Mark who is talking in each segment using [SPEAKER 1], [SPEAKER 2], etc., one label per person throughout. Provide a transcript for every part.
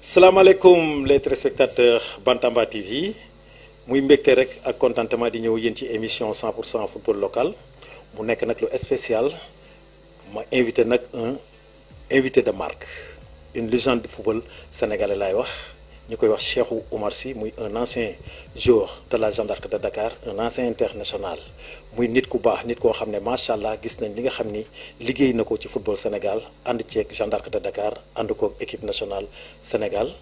[SPEAKER 1] salaamaaleykum les téléspectateurs Bantamba TV muy mbégte rek ak contentement di ñëw yéen ci émission 100% football local mu nekk nag lu spécial ma invité nag un invité de marque une légende du football sénégalais laay wax ñu koy wax Cheikhou Oumar Sy muy un ancien joueur de la Jeanne d'Arc de Dakar un ancien international muy nit ku baax nit koo xam ne macha allah gis nañ li nga xam ni liggéey na ko ci football Sénégal ànd ceeg Jeanne d'Arc de Dakar ànd koog équipe nationale Sénégal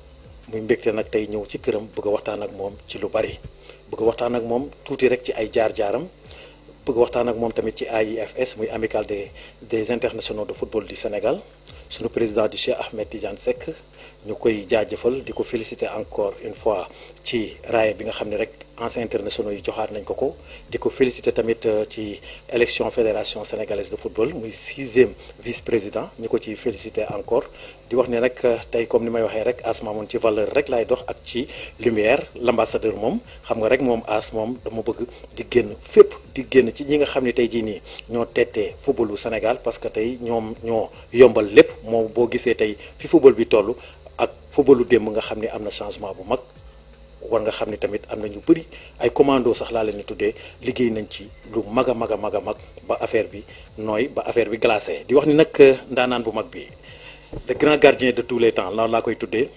[SPEAKER 1] muy mbégte nag tey ñëw ci këram bëgg a waxtaan ak moom ci lu bari bëgg a waxtaan ak moom tuuti rek ci ay jaar-jaaram bëgg a waxtaan ak moom tamit ci AIFS muy amicale des internationaux de football du Sénégal sunu président di Cheikh Ahmed Tidiane Seck ñu koy jaajëfal di ko féliciter encore une fois ci raaya bi nga xam ne rek anciens internationaux yi joxaat nañ ko ko di ko féliciter tamit ci élection fédération sénégalaise de football muy 6e vice-président ñu ko ciy féliciter encore di wax ne rek tey comme ni may waxee rek as moom ci valeur rek laay dox ak ci lumière l'ambassadeur moom xam nga rek moom as moom dama bëgg di génn fépp di génn ci ñi nga xam ne tey jii nii ñoo tettee footballu Sénégal parce que tey ñoom ñoo yombal lépp moom boo gisee tey fi football bi toll ak footballu démb nga xam ne am na changement bu mag war nga xam ne tamit am na ñu bëri ay commando sax laa leen di tuddee liggéey nañ ci lu mag a mag a mag a mag ba affaire bi nooy ba affaire bi glacé di wax ni nag ndaanaan bu mag bi le grand gardien de tous les temps loolu laa koy tuddee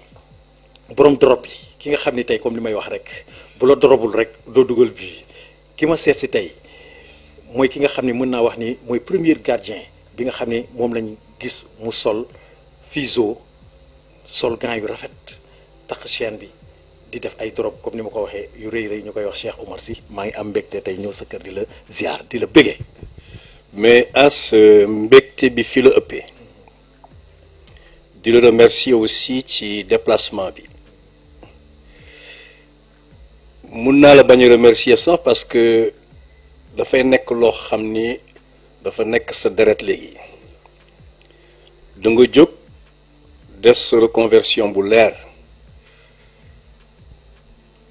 [SPEAKER 1] borom drop bi ki nga xam ni tey comme li may wax rek bu la dropul rek doo dugal bi ki ma seet si tey mooy ki nga xam ne mën naa wax ni mooy premier gardien bi nga xam ne moom lañ gis mu sol fiso sol gants yu rafet takk chaîne bi di def ay drop comme ni ma ko waxee yu rëy rëy ñu koy wax Cheikh Oumar Sy maa ngi am mbégte tey ñëw sa kër di la ziar di la bëggee.
[SPEAKER 2] mais as mbégte bi fi la ëppee di la remercier aussi ci déplacement bi mun naa la bañ a remercier sax parce que dafay nekk loo xam ni dafa nekk sa deret léegi da nga jóg def sa reconversion bu leer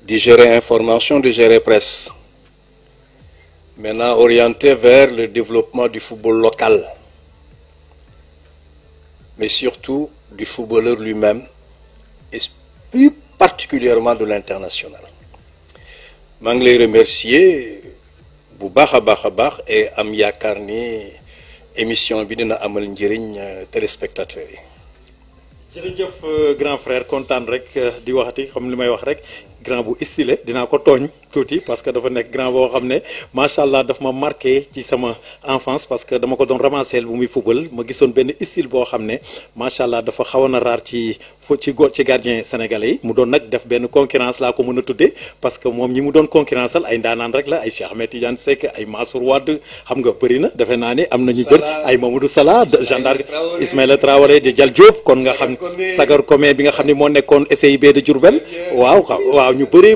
[SPEAKER 2] di gérer information di gérer presse maintenant orienté vers le développement du football local mais surtout du footballeur lui-même et plus particulièrement de l'international maa ngi lay remercier bu baax a baax et am yaakaar ni émission bi dina amal njëriñ téléspectateurs yi.
[SPEAKER 1] jërëjëf grand frère kontaan rek di waxati xam li may wax rek grand bu stylé dinaa ko tooñ tuuti parce que dafa nekk grand boo xam ne macha allah daf ma marqué ci sama enfance parce que dama ko doon ramasser bu muy football ma gisoon benn style boo xam ne macha allah dafa xawoon a raar ci gardien sénégalais yi mu doon nag def benn concurrence laa ko mën a tuddee parce que moom ñi mu doon concurrence al ay ndaanaan rek la ay Cheikh Ahmed Tidiane Seck ay Mansour Wade xam nga bëri na defe naa ne am nañu bëri ay Mamadou Salah Jeanne d'Arc Ismaïla Traoré di Dial Diop kon nga xam Sagar Comé bi nga xam ne moo nekkoon SIB de Diourbel waaw ñu bëri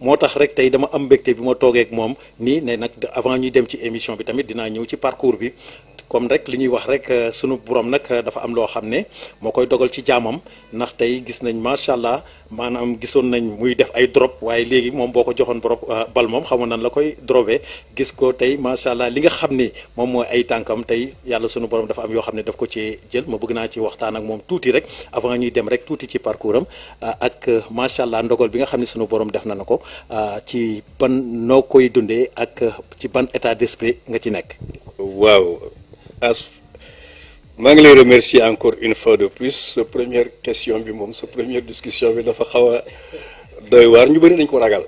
[SPEAKER 1] moo tax rek tey dama am mbégte bi ma toogee ak moom nii ne nag avant ñuy dem ci émission bi tamit dinaa ñëw ci parcours bi comme rek li ñuy wax rek sunu borom nag dafa am loo xam ne moo koy dogal ci jaamam ndax tey gis nañ macha allah maanaam gisoon nañ muy def ay drop waaye léegi moom boo ko joxoon bal moom xamoon nan la koy dropé gis ko tey macha allah li nga xam ni moom mooy ay tànkam tey yàlla sunu borom dafa am yoo xam ne daf ko ci jël ma bëgg naa ci waxtaan ak moom tuuti rek avant ñuy dem rek tuuti ci parcours am ak macha allah ndogal bi nga xam ne sunu borom def na ko ci ban noo koy dundee ak ci ban état d'esprit nga ci nekk.
[SPEAKER 2] waaw. maa ngi lay remercier encore une fois de plus sa première question bi moom sa première discussion bi dafa xaw a doy waar ñu bëri nañ ko ragal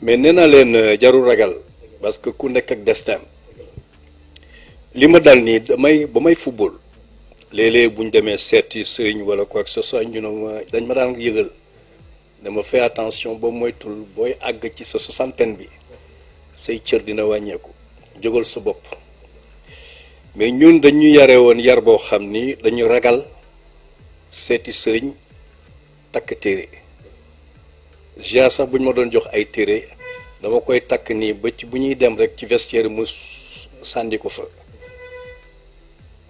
[SPEAKER 2] mais nee naa leen jarul ragal parce que ku nekk ak destin li ma dal nii ba may football léeg-léeg bu ñu demee seeti sëriñ wala quoi que ce soit ñu ne ma dañ ma daan yëgal dama fais attention ba moytul booy àgg ci sa soixantaine bi say cër dina wàññeeku jógal sa bopp. mais ñun dañu yare woon yar boo xam ni dañu ragal seeti sëriñ takk téere gia sax bu ñu ma doon jox ay téere dama koy takk nii ba ci bu ñuy dem rek ci vestiaire mu sànni ko fa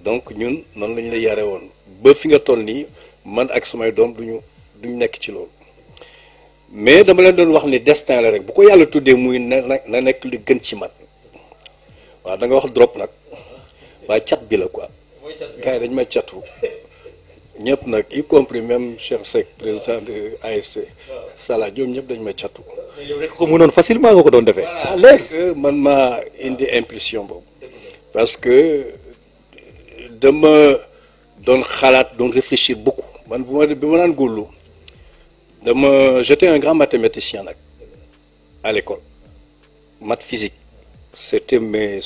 [SPEAKER 2] donc ñun noonu lañu la yare woon ba fi nga toll nii man ak samay doom duñu nekk ci loolu mais dama leen doon wax ni destin la rek bu ko yàlla tuddee muy na nekk lu gën ci man waaw da nga wax drop nag waaye cat bi la quoi gars yi dañu may catu ñëpp nag y compris même Cheikh Seck président de ASC Sala ñoom ñëpp dañ ma catu.
[SPEAKER 1] yow rek ko mënoon facilement nga ko doon defee.
[SPEAKER 2] à l'aise man maa indi impulsion boobu parce que dama doon xalaat doon réfléchir beaucoup man bi ma naan góorlu j'étais un grand mathématicien nag à l'école maths physique c'était mes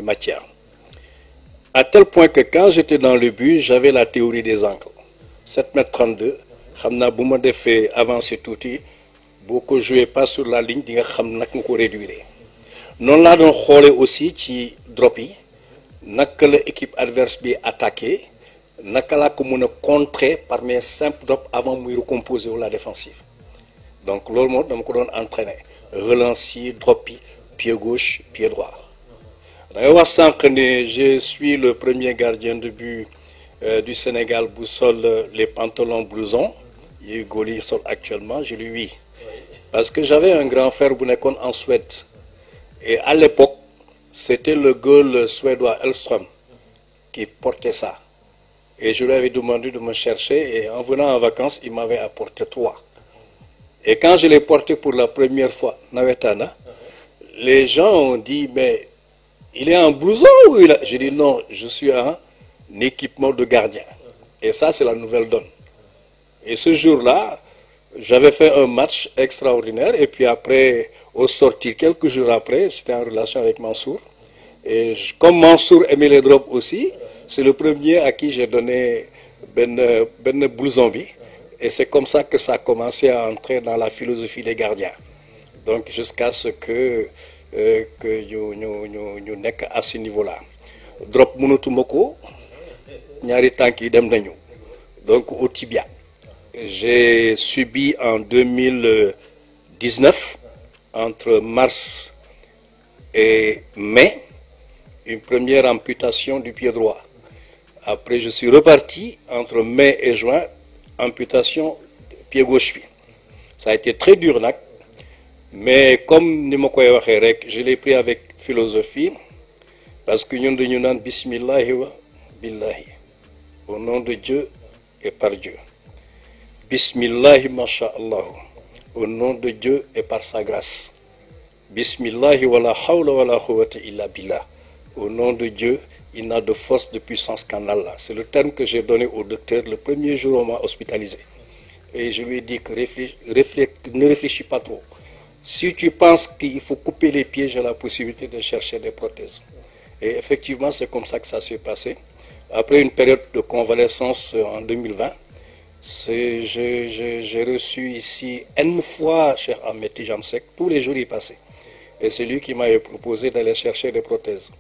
[SPEAKER 2] matières à tel point que quand j'étais dans le bus j'avais la théorie des angles 7,32 m xam naa bu ma defee avancer tuuti boo ko joué pas sur la ligne di nga xam nag nga ko réduire noonu laa doon xoolee aussi ci drop yi naka la équipe adverse bi attaqué naka laa ko mën a contrer par mes simples drops avant muy recomposer wu la défensive donc loolu moo dama ko doon entraîner relance yi drop yi pied gauche pied droit da ngay wax sànq ne je suis le premier gardien de but du Sénégal bu sol les pantalons blousons yi góor yi sol actuellement je lui oui parce que j'avais un grand frère bu nekkoon en Suède et à l'époque c'était le goal suédois Hellström qui portait ça et je lui avais demandé de me chercher et en venant en vacances il m'avait apporté 3 et quand je l'ai porté pour la première fois nawetana les gens ont dit mais il est en blouson ou il a... j'ai dit non je suis en équipement de gardien et ça c'est la nouvelle donne et ce jour-là j'avais fait un match extraordinaire et puis après au sortir quelques jours après j'étais en relation avec Mansour et comme Mansour aimait les drops aussi c'est le premier à qui j'ai donné ben blouson bi et c'est comme ça que ça a commencé à entrer dans la philosophie des gardiens donc jusqu'à ce que ñu nekk à ce niveau-là drop mënatuma ko ñaari tànk yi dem nañu donc au tibia j'ai subi en 2019 entre mars et mai une première amputation du pied droit après je suis reparti entre mai et juin amputation pied gauche bi ça a été très dur nag mais comme ni ma koy waxee rek je l'ai pris avec philosophie parce que ñun dañu naan bismillahi wa billahi au nom de Dieu et par Dieu bismillahi masha Allah au nom de Dieu et par sa grâce bismillahi wala hawla wala quwwata illa billah au nom de Dieu il n'a de force de puissance qu'en Allah c'est le terme que j'ai donné au docteur le premier jour où on m'a hospitalisé et je lui ai dit que ne réfléchis pas trop si tu penses qu'il faut couper les pieds j'ai la possibilité de chercher des prothèses et effectivement c'est comme ça que ça s'est passé après une période de convalescence en 2020 j'ai reçu ici N fois Cheikh Ahmed Tidiane Seck tous les jours il passait et c'est lui qui m'avait proposé d'aller chercher des prothèses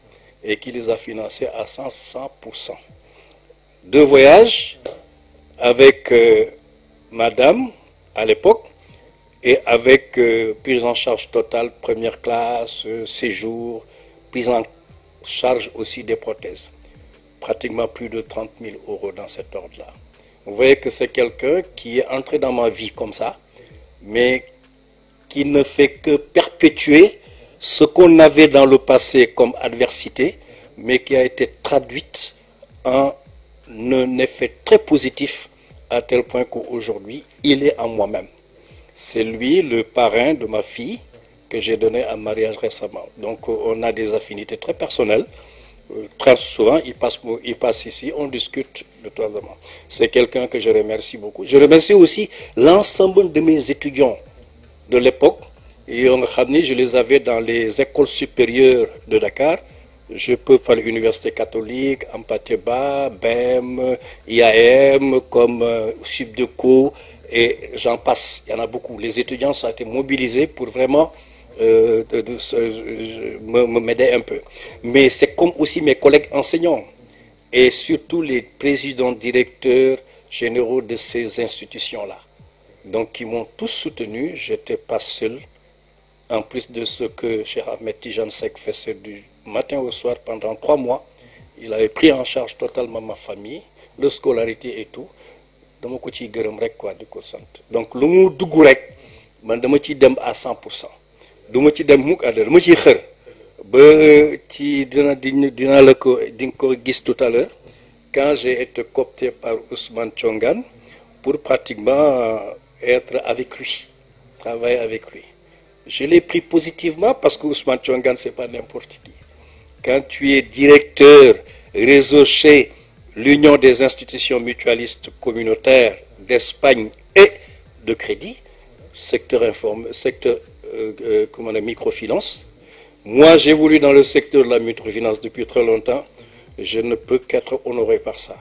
[SPEAKER 2] et qui les a financées à 100%. 2 voyages avec madame à l'époque et avec prise en charge totale première classe séjour prise en charge aussi des prothèses pratiquement plus de 30 000 € dans cet ordre-là. Vous voyez que c'est quelqu'un qui est entré dans ma vie comme ça, mais qui ne fait que perpétuer ce qu'on avait dans le passé comme adversité, mais qui a été traduite en un effet très positif à tel point qu'aujourd'hui, il est en moi-même. C'est lui le parrain de ma fille que j'ai donné en mariage récemment. Donc on a des affinités très personnelles. Très souvent, il passe ici, on discute de toi. C'est quelqu'un que je remercie beaucoup. Je remercie aussi l'ensemble de mes étudiants de l'époque. Et je les avais dans les écoles supérieures de Dakar. Je peux faire l'université catholique, Ampateba, BEM, IAM, comme Subdeco, et j'en passe. Il y en a beaucoup. Les étudiants ont été mobilisés pour vraiment m'aider un peu. Mais c'est comme aussi mes collègues enseignants et surtout les présidents, directeurs généraux de ces institutions-là. Donc, qui m'ont tous soutenu. Je n'étais pas seul. En plus de ce que Cheikh Ahmed Tidiane Seck faisait du matin au soir pendant 3 mois, il avait pris en charge totalement ma famille, la scolarité et tout. dama ko ciy gërëm rek quoi di ko sant donc lu mu dugg rek man dama ciy dem à 100%. du ma ci dem mukk à dama ciy xër ba ci dina la ko di nga ko gis tout à l'heure quand j'ai été coopté par Ousmane Thiongane pour pratiquement être avec lui, travailler avec lui. Je l'ai pris positivement parce que Ousmane Thiongane, c'est pas n'importe qui. Quand tu es directeur réseau chez l'Union des institutions mutualistes communautaires d'Espagne et de crédit, secteur informel, secteur microfinance. Moi, j'ai voulu dans le secteur de la microfinance depuis très longtemps. Je ne peux qu'être honoré par ça.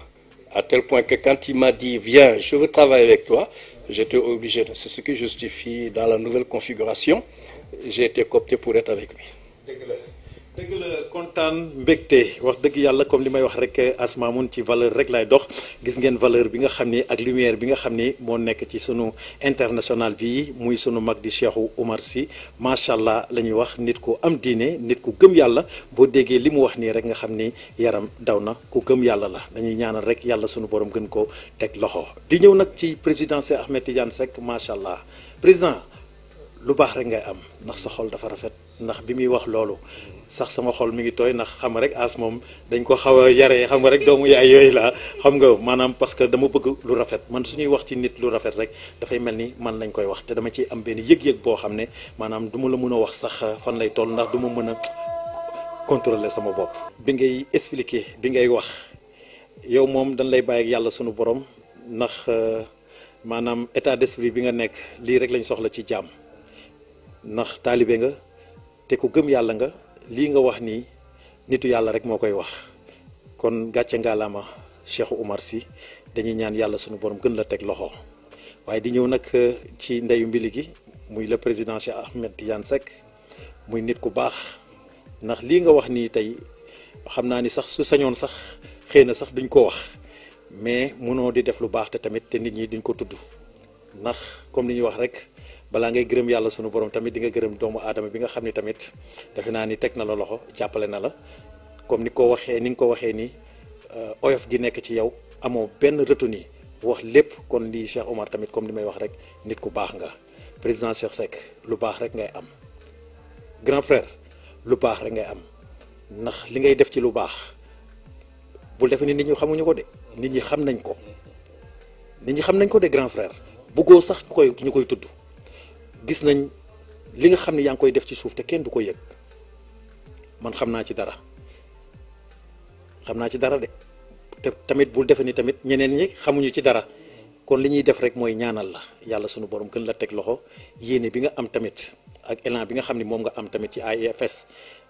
[SPEAKER 2] À tel point que quand il m'a dit, viens, je veux travailler avec toi, j'étais obligé. C'est ce qui justifie dans la nouvelle configuration. J'ai été coopté pour être avec lui.
[SPEAKER 1] dëgg la kontaan mbégte wax dëgg yàlla comme li may wax rek Asmamoun ci valeur rek lay dox gis ngeen valeur bi nga xam ni ak lumière bi nga xam ni moo nekk ci sunu international bi muy sunu mag di Cheikhou Oumar Sy macha allah la ñuy wax nit ku am diine nit ku gëm yàlla boo déggee li mu wax nii rek nga xam ni yaram daw na ku gëm yàlla la dañuy ñaanal rek yàlla sunu borom gën ko teg loxo di ñëw nag ci président Cheikh Ahmed Tidiane Seck macha allah président lu baax rek ngay am ndax sa xol dafa rafet ndax bi muy wax loolu. sax sama xol mi ngi tooy ndax xam nga rek as moom dañ ko xaw a yaree xam nga rek doomu yaay yooyu la xam nga maanaam parce que dama bëgg lu rafet man suñuy wax ci nit lu rafet rek dafay mel ni man lañ koy wax te dama ciy am benn yëg-yëg boo xam ne maanaam du ma la mën a wax sax fan lay toll ndax du ma mën a contrôler sama bopp. bi ngay expliquer bi ngay wax yow moom dañ lay bàyyi ak yàlla suñu borom ndax maanaam état d'esprit bi nga nekk lii rek lañ soxla ci jàmm ndax taalibe nga te ku gëm yàlla nga. lii nga wax nii nitu yàlla rek moo koy wax kon gàcce ngaalaama Cheikhou Oumar Sy dañuy ñaan yàlla suñu borom gën la teg loxo waaye di ñëw nag ci ndeyu mbili gi muy le président Cheikh Ahmed Tidiane Seck muy nit ku baax ndax lii nga wax nii tey xam naa ni sax su sañoon sax xëy na sax duñ ko wax mais mënoo di def lu baax te tamit te nit ñi duñ ko tudd ndax comme li ñuy wax rek balaa ngay gërëm yàlla sunu borom tamit di nga gërëm doomu aadama bi nga xam ne tamit defe naa ni teg na la loxo jàppale na la comme ni ko waxee ni nga ko waxee ni oyof gi nekk ci yow amoo benn retenu wax lépp kon lii Cheikh Oumar tamit comme li may wax rek nit ku baax nga président Cheikh Seck lu baax rek ngay am grand frère lu baax rek ngay am ndax li ngay def ci lu baax bul defe ni nit ñi xamuñu ko de nit ñi xam nañ ko nit ñi xam nañ ko de grand frère bëggoo sax ñu koy tudd gis nañ li nga xam ne yaa ngi koy def ci suuf te kenn du ko yëg man xam naa ci dara de te tamit bul defe ni tamit ñeneen ñi xamuñu ci dara kon li ñuy def rek mooy ñaanal la yàlla sunu borom gën la teg loxo yéene bi nga am tamit ak élan bi nga xam ne moom nga am tamit ci AIFS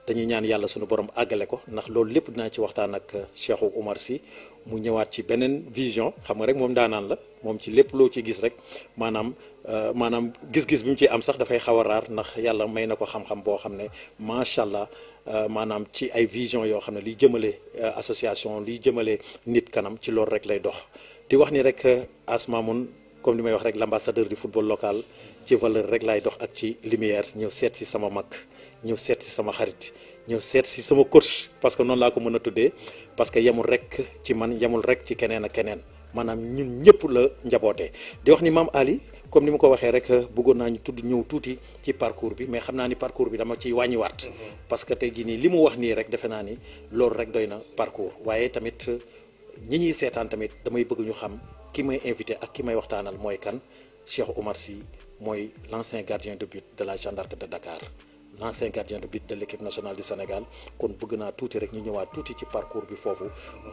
[SPEAKER 1] dañuy ñaan yàlla sunu borom àggale ko ndax loolu lépp dinaa ci waxtaan ak Cheikhou Oumar Sy mu ñëwaat ci beneen vision xam nga rek moom daanaan la moom ci lépp loo ci gis rek maanaam gis-gis bi mu ci am sax dafay xaw a raar ndax yàlla may na ko xam-xam boo xam ne macha allah maanaam ci ay vision yoo xam ne liy jëmale association liy jëmale nit kanam ci loolu rek lay dox di wax ni rek Asmamoun comme li may wax rek l'ambassadeur du football local ci valeur rek lay dox ak ci lumière ñëw seet si sama mag ñëw seet si sama xarit ñëw seet si sama coach parce que noonu laa ko mën a tuddee parce que yemul rek ci man yemul rek ci keneen ak keneen maanaam ñun ñëpp la njabootee di wax ni maam Ali comme ni ma ko waxee rek bëggoon naa ñu tudd ñëw tuuti ci parcours bi mais xam naa ni parcours bi dama ciy wàññiwaat parce que tey jii nii li mu wax nii rek defe naa ni loolu rek doy na parcours waaye tamit ñi ñuy seetaan tamit damay bëgg ñu xam ki may invité ak ki may waxtaanal mooy kan Cheikhou Oumar Sy mooy l'ancien gardien de but de la Jeanne d'Arc de Dakar l'ancien gardien de but de l'équipe nationale du Sénégal kon bëgg naa tuuti rek ñu ñëwaat tuuti ci parcours bi foofu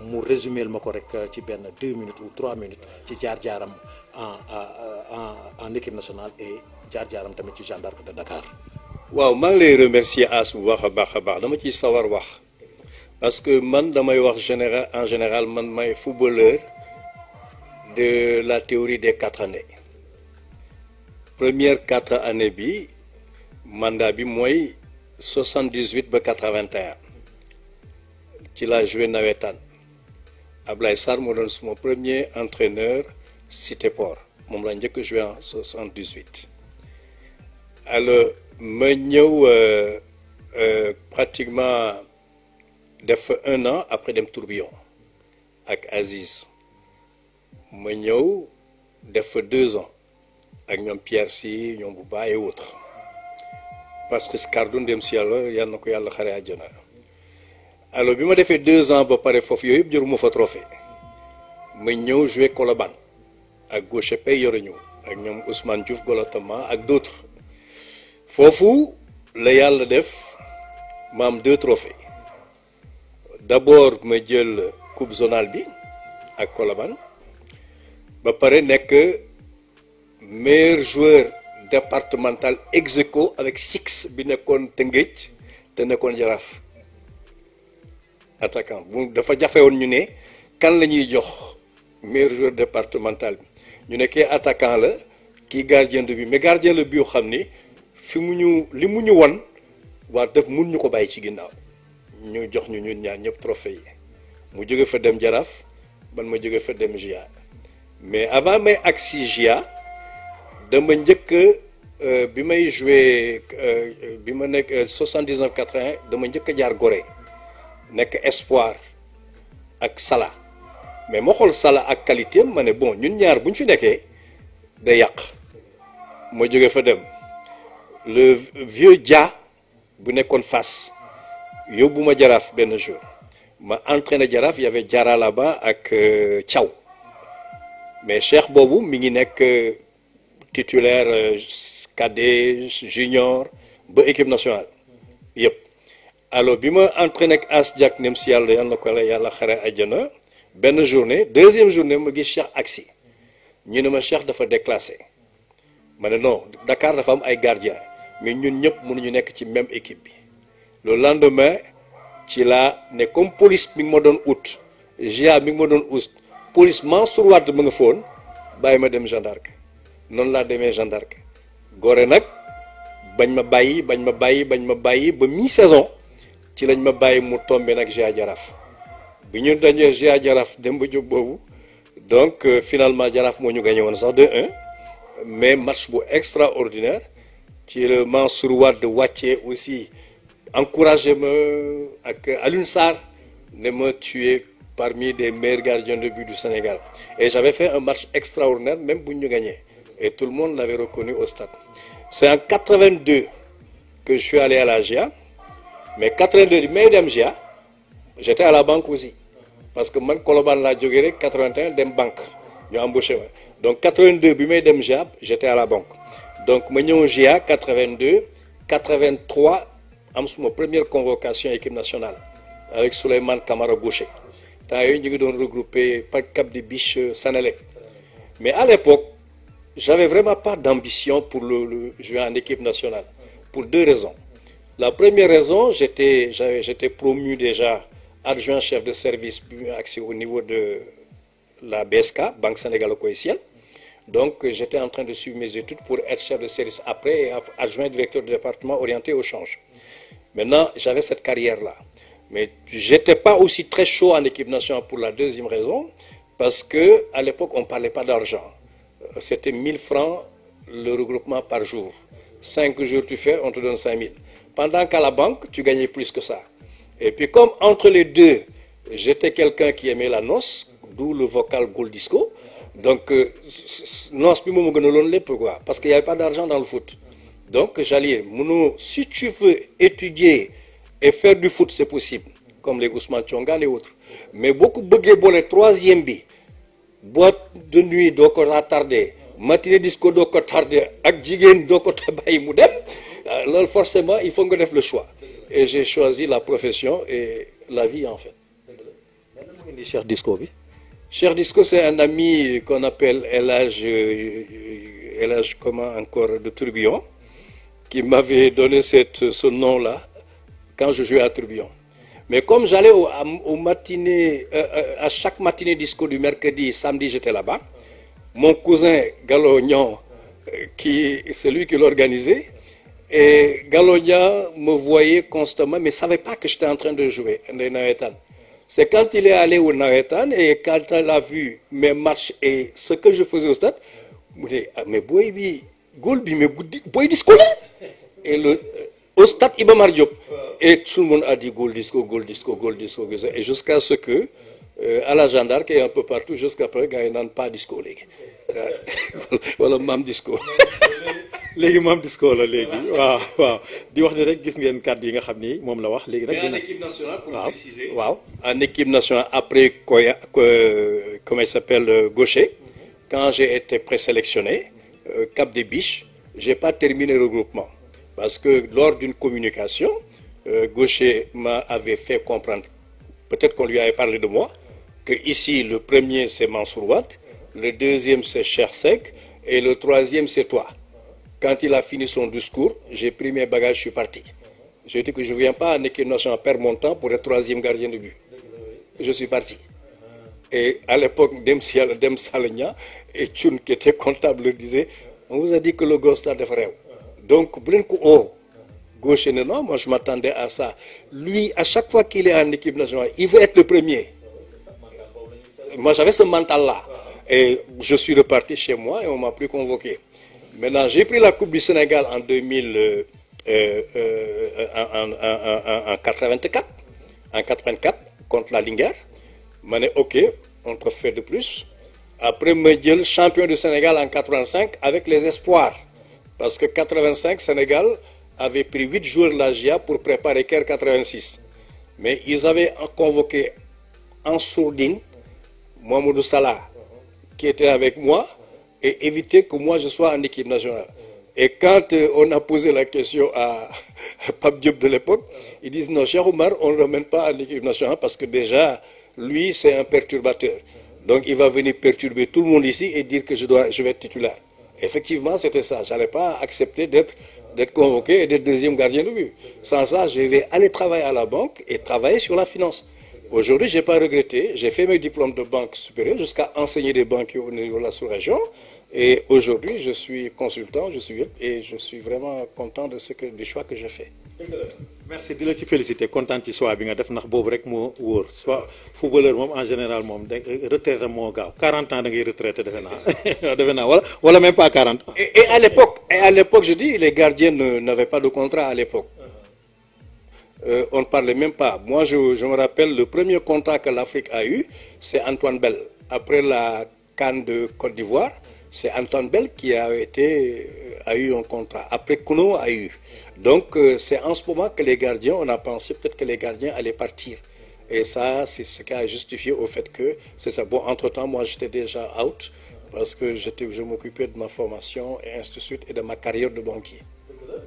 [SPEAKER 1] mu résumer ma ko rek ci benn 2 minutes ou 3 minutes ci jaar-jaaram en équipe nationale et jaar-jaaram tamit ci Jeanne d'Arc de Dakar.
[SPEAKER 2] waaw maa ngi lay remercier As bu baax a baax dama ciy sawar wax parce que man damay wax en général man may footballeur de la théorie des 4 années première 4 années bi. mandat bi mooy 78 ba 81 ci laa joué nawetaan Ablaye Sarr moo doon suma premier entraîneur Cité Port moom laa njëkk a joué en 78 alors ma ñëw pratiquement def 1 an après dem tourbillon ak Aziz ma ñëw def 2 ans ak ñoom Pierre Sy ñoom bu bàyyi autres parce que Scardo ndem si yàlla na ko yàlla xare àjjana alors bi ma defee 2 ans ba pare foofu yooyu yëpp jëruma fa trophée ma ñëw joué Colobane ak Gauche Pay yore ñu ak ñoom Ousmane Diouf Golotama ak d'autres foofu la yàlla def ma am 2 trophées d'abord ma jël coupe zonale bi ak Colobane ba pare nekk meilleur joueur départemental ex aequo avec 6 bi nekkoon Tëngéej te nekkoon Jaraaf attaquant bu dafa jafe woon ñu ne kan la ñuy jox meilleur joueur départemental bi ñu ne kii attaquant la kii gardien de but mais gardien de but yoo xam ni fi mu ñu li mu ñu won waa def mun ñu ko bàyyi ci ginnaaw ñu jox ñu ñun ñaar ñëpp trophée yi mu jóge fa dem Jaraaf man ma jóge fa dem GIA mais avant may agsi GIA dama njëkk bi may joué bi ma nekk 79 80 dama njëkk a jaar Gorée nekk Espoir ak Sala mais ma xool Sala ak qualité ma ne bon ñun ñaar bu ñu fi nekkee day yàq ma jóge fa dem le vieux Dia bu nekkoon Fass yóbbu ma Jaraaf benn jour ma entraîné Jaraaf y avait Diarra là-bas ak Thiaw mais Cheikh boobu mi ngi nekk titulaire cadet junior ba équipe nationale yëpp alors bi ma entraîné ak As Diak nem si yàlla na ko yàlla xare àjjana benn journée deuxième journée ma gis Cheikh agsi ñu ne ma Cheikh dafa déclassé ma ne non Dakar dafa am ay gardiens mais ñun ñëpp mënuñu nekk ci même équipe bi le lendemain ci laa ne comme police mi ngi ma doon ut GIA mi ngi ma doon ut police Mansour Wade ma nga foon bàyyi ma dem Jeanne d'Arc noonu laa demee Jeanne d'Arc Gorée nag bañ ma bàyyi ba mi-saison ci lañ ma bàyyi mu tombé nag GIA Jaraaf bi ñu dañee GIA Jaraaf Demba Diop boobu donc finalement Jaraaf moo ñu gagné woon sax 2-1 mais match bu extraordinaire ci le Mansour Wade wàccee aussi encouragé ma ak Alioune Sarr ne ma tué parmi des meilleurs gardiens de but du Sénégal et j'avais fait un match extraordinaire même bu ñu gagné et tout le monde l'avait reconnu au stade. C'est en 82 que je suis allé à la GIA mais 82 bi may dem GIA j'étais à la banque aussi parce que man Colobane laa jógee rek 81 dem banque ñu embauché ma donc 82 bi may dem GIA j'étais à la banque donc ma ñëw GIA 82 83 am suma première convocation équipe nationale avec Souleymane Camara Gaucher temps yooyu ñu ngi doon regroupé par Cap des Biches Sanelec mais à l'époque j'avais vraiment pas d'ambition pour le jouer en équipe nationale pour 2 raisons. La première raison, j'étais promu déjà adjoint chef de service accès au niveau de la BSK, Banque sénégalo-coïtienne. Donc j'étais en train de suivre mes études pour être chef de service après et adjoint directeur du département orienté au change. Maintenant, j'avais cette carrière-là. Mais j'étais pas aussi très chaud en équipe nationale pour la deuxième raison, parce que à l'époque, on parlait pas d'argent. C'était 1000 francs le regroupement par jour. 5 jours tu fais, on te donne 5000. Pendant qu'à la banque, tu gagnais plus que ça. Et puis comme entre les deux, j'étais quelqu'un qui aimait la noce, d'où le vocal Gold Disco. Donc, noce, quoi, parce qu'il n'y avait pas d'argent dans le foot. Donc, j'allais, si tu veux étudier et faire du foot, c'est possible, comme les Ousmane Thiongan et autres. Mais beaucoup de les troisième bi, boîte de nuit doo ko retardé matinée disco doo ko tardé ak jigéen doo ko bàyyi mu dem loolu forcément il faut nga def le choix et j'ai choisi la profession et la vie en fait.
[SPEAKER 1] Cheikh Disco bi.
[SPEAKER 2] Cheikh Disco c'est un ami qu'on appelle El Hadj comment encore de Tourbillon qui m'avait donné ce nom-là quand je jouais à Tourbillon. Mais comme j'allais aux matinées, à chaque matinée disco du mercredi, samedi, j'étais là-bas. Mon cousin Galognan, c'est lui qui l'organisait, et Galognan me voyait constamment, mais ne savait pas que j'étais en train de jouer les Nawetan. C'est quand il est allé au Nawetan et quand il a vu mes matchs et ce que je faisais au stade, il me dit, mais boy, Golbi, mais boy disco là. Et au stade Iba Mar Diop. Et tout le monde a dit Gold Disco, Gold Disco, Gold Disco. Et jusqu'à ce que, à la Jeanne d'Arc et un peu partout, jusqu'à présent, il n'y a pas de disco. Voilà, Mam Disco.
[SPEAKER 1] léegi Mam Disco la léegi waaw waaw di wax ne rek gis ngeen kàddu yi nga xam ni moom la wax léegi nag.
[SPEAKER 2] en équipe nationale pour préciser.
[SPEAKER 1] waaw
[SPEAKER 2] en équipe nationale après comment il s'appelle, Gaucher. Quand j'ai été présélectionné, Cap des Biches, je n'ai pas terminé le regroupement. Parce que lors d'une communication, Gaucher m'avait fait comprendre, peut-être qu'on lui avait parlé de moi, que ici, le premier c'est Mansour Wade, le deuxième c'est Cheikh Seck, et le troisième c'est toi. Quand il a fini son discours, j'ai pris mes bagages, je suis parti. J'ai dit que je ne viens pas en équipe nationale perdre mon temps pour être troisième gardien de but. Je suis parti. Et à l'époque, Dem Salenia et Tchoun, qui était comptable, le disaient, on vous a dit que le gosse là de frère. Donc, gauche et non, moi je m'attendais à ça. Lui, à chaque fois qu'il est en équipe nationale, il veut être le premier. Moi j'avais ce mental-là. Et je suis reparti chez moi et on m'a plus convoqué. Maintenant, j'ai pris la Coupe du Sénégal en 84, en 84 contre la Linguère. Je dit ok, on te fait de plus. Après, je suis le champion du Sénégal en 85 avec les espoirs. Parce que 85, Sénégal avait pris 8 joueurs de la GIA pour préparer Caire 86. Mais ils avaient convoqué en sourdine Mohamedou Salah, qui était avec moi, et éviter que moi je sois en équipe nationale. Et quand on a posé la question à Pape Diop de l'époque, ils disent non, Cheikh Oumar, on ne le ramène pas en équipe nationale parce que déjà, lui, c'est un perturbateur. Donc il va venir perturber tout le monde ici et dire que je vais être titulaire. Effectivement, c'était ça. Je n'allais pas accepter d'être convoqué et d'être deuxième gardien de but. Sans ça, je vais aller travailler à la banque et travailler sur la finance. Aujourd'hui, je n'ai pas regretté. J'ai fait mes diplômes de banque supérieure jusqu'à enseigner des banques au niveau de la sous-région. Et aujourd'hui, je suis consultant, et je suis vraiment content du choix que j'ai fait.
[SPEAKER 1] Merci de la ci féliciter content ci choix bi nga def ndax boobu rek moo wóor soit footballeur moom en général moom retraité moo gaaw 40 ans da ngay retraité defe naa wala même pas 40 ans.
[SPEAKER 2] Et à l'époque, je dis, les gardiens n'avaient pas de contrat à l'époque. On ne parlait même pas. Moi, je me rappelle, le premier contrat que l'Afrique a eu, c'est Antoine Bell. Après la CAN de Côte d'Ivoire, c'est Antoine Bell qui a eu un contrat. Après, Kouno a eu. Donc, c'est en ce moment que les gardiens, on a pensé peut-être que les gardiens allaient partir. Et ça, c'est ce qui a justifié au fait que, c'est ça. Bon, entre-temps, moi, j'étais déjà out parce que je m'occupais de ma formation et ainsi de suite et de ma carrière de banquier.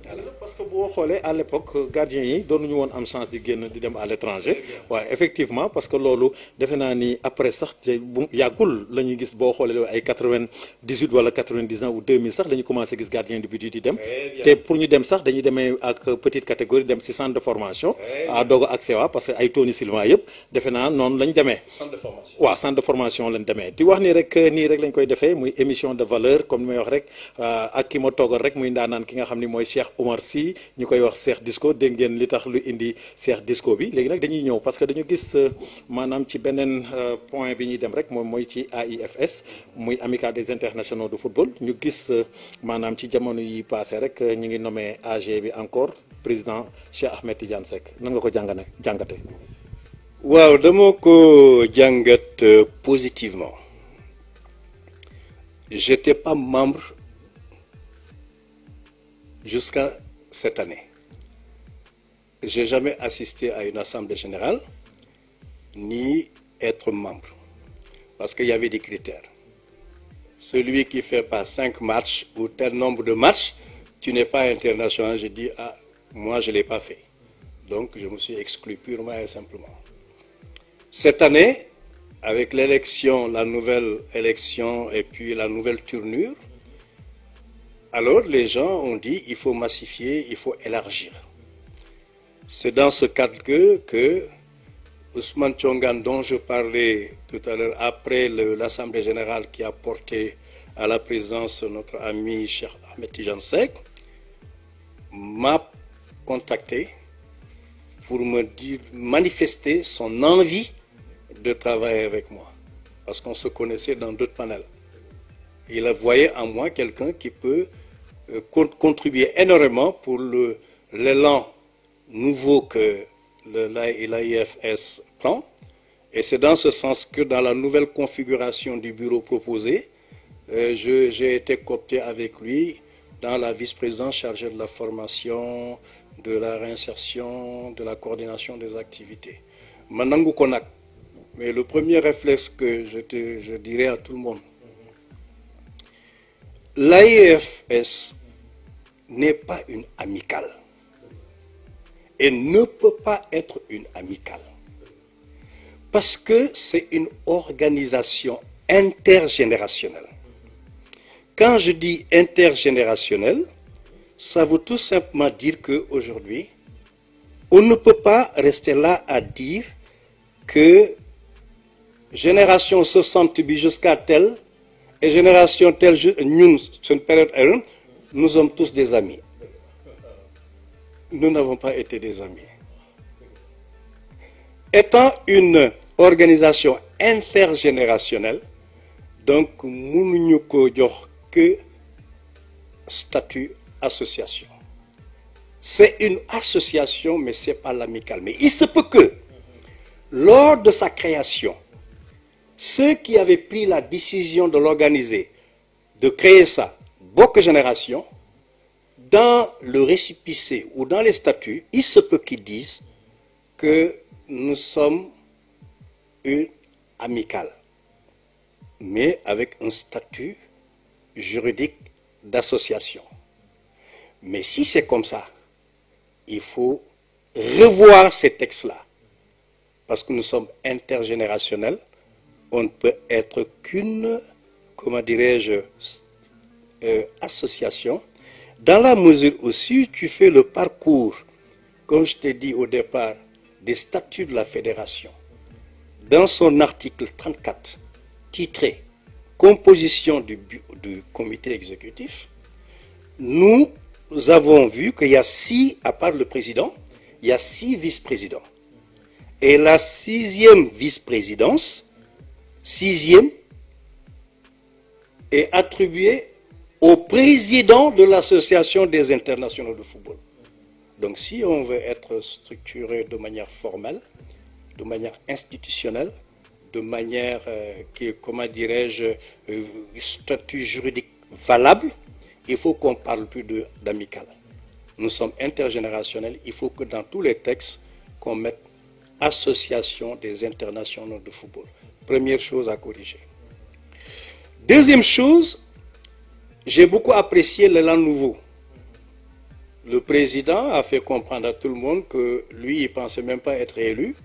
[SPEAKER 1] Voilà. Parce que boo xoolee à l'époque gardiens yi doonuñu woon am chance di génn di dem à l'étranger waaye effectivement parce que loolu defe naa ni après sax bu yàggul la ñuy gis boo xoolee ay 98 wala 99 ou 2000 sax la ñu commencé gis gardien de but yi di dem te pour ñu dem sax dañuy demee ak petite catégorie dem ci centre de formation à doog a accès waa parce que ay Tony Silva yëpp defe naa noonu lañ demee waaw centre de formation lañ demee di wax ni rek nii rek lañ koy defee muy émission de valeur comme ni may wax rek ak ki ma toogal rek muy ndaanaan ki nga xam ni mooy Cheikh Oumar Sy ñu koy wax Cheikh Disco dégg ngeen li tax lu indi Cheikh Disco bi léegi nag dañuy ñëw parce que dañu gis maanaam ci beneen point bi ñuy dem rek moom mooy ci AIFS muy Amicale des internationaux de football ñu gis maanaam ci jamono yi passé rek ñu ngi nommé AG bi encore président Cheikh Ahmed Tidiane Seck nan nga ko jàngate
[SPEAKER 2] waaw dama ko jàngat positivement. J'étais pas membre jusqu'à cette année. Je n'ai jamais assisté à une assemblée générale, ni être membre, parce qu'il y avait des critères. Celui qui ne fait pas 5 matchs ou tel nombre de matchs, tu n'es pas international. Je dis, ah, moi je ne l'ai pas fait. Donc je me suis exclu purement et simplement. Cette année, avec l'élection, la nouvelle élection et puis la nouvelle tournure, alors les gens ont dit il faut massifier, il faut élargir. C'est dans ce cadre que Ousmane Thiongan, dont je parlais tout à l'heure, après l'Assemblée générale qui a porté à la présidence notre ami Cheikh Ahmed Tidiane Seck, m'a contacté pour me dire, manifester son envie de travailler avec moi. Parce qu'on se connaissait dans d'autres panels. Il voyait en moi quelqu'un qui peut contribuer énormément pour l'élan nouveau que l'AIFS prend. Et c'est dans ce sens que dans la nouvelle configuration du bureau proposé, j'ai été coopté avec lui dans la vice-présidence chargée de la formation, de la réinsertion, de la coordination des activités. Manangu Konak, Mais le premier réflexe que je dirais à tout le monde, l'AEFS n'est pas une amicale et ne peut pas être une amicale parce que c'est une organisation intergénérationnelle. Quand je dis intergénérationnelle, ça veut tout simplement dire qu'aujourd'hui, on ne peut pas rester là à dire que génération 60 bi jusqu'à telle et génération telle, nous, c'est une période, nous sommes tous des amis. Nous n'avons pas été des amis. Étant une organisation intergénérationnelle, donc nous ne pouvons que statut association. C'est une association, mais ce n'est pas l'amicale. Mais il se peut que, lors de sa création, ceux qui avaient pris la décision de l'organiser, de créer ça, beaucoup de générations, dans le récépissé ou dans les statuts, il se peut qu'ils disent que nous sommes une amicale, mais avec un statut juridique d'association. Mais si c'est comme ça, il faut revoir ces textes-là, parce que nous sommes intergénérationnels, on ne peut être qu'une, comment dirais-je, association, dans la mesure aussi tu fais le parcours, comme je t'ai dit au départ, des statuts de la fédération. Dans son article 34, titré « Composition du comité exécutif », nous avons vu qu'il y a 6, à part le président, il y a 6 vice-présidents. Et la 6e vice-présidence, 6e, est attribuée au président de l'association des internationaux de football. Donc si on veut être structuré de manière formelle, de manière institutionnelle, de manière qui, comment dirais-je, statut juridique valable, il faut qu'on parle plus d'amical. Nous sommes intergénérationnels, il faut que dans tous les textes, qu'on mette association des internationaux de football. Première chose à corriger. Deuxième chose, j'ai beaucoup apprécié l'élan nouveau. Le président a fait comprendre à tout le monde que lui, il ne pensait même pas être élu.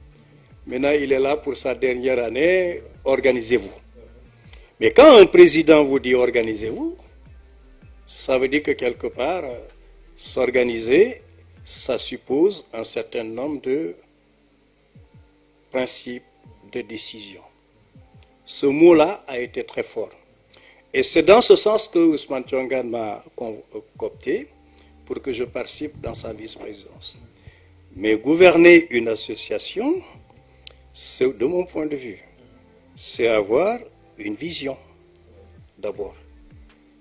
[SPEAKER 2] Maintenant, il est là pour sa dernière année, organisez-vous. Mais quand un président vous dit organisez-vous, ça veut dire que quelque part, s'organiser, ça suppose un certain nombre de principes de décision. Ce mot-là a été très fort. Et c'est dans ce sens que Ousmane Thiongane m'a coopté pour que je participe dans sa vice-présidence. Mais gouverner une association, c'est, de mon point de vue, c'est avoir une vision, d'abord.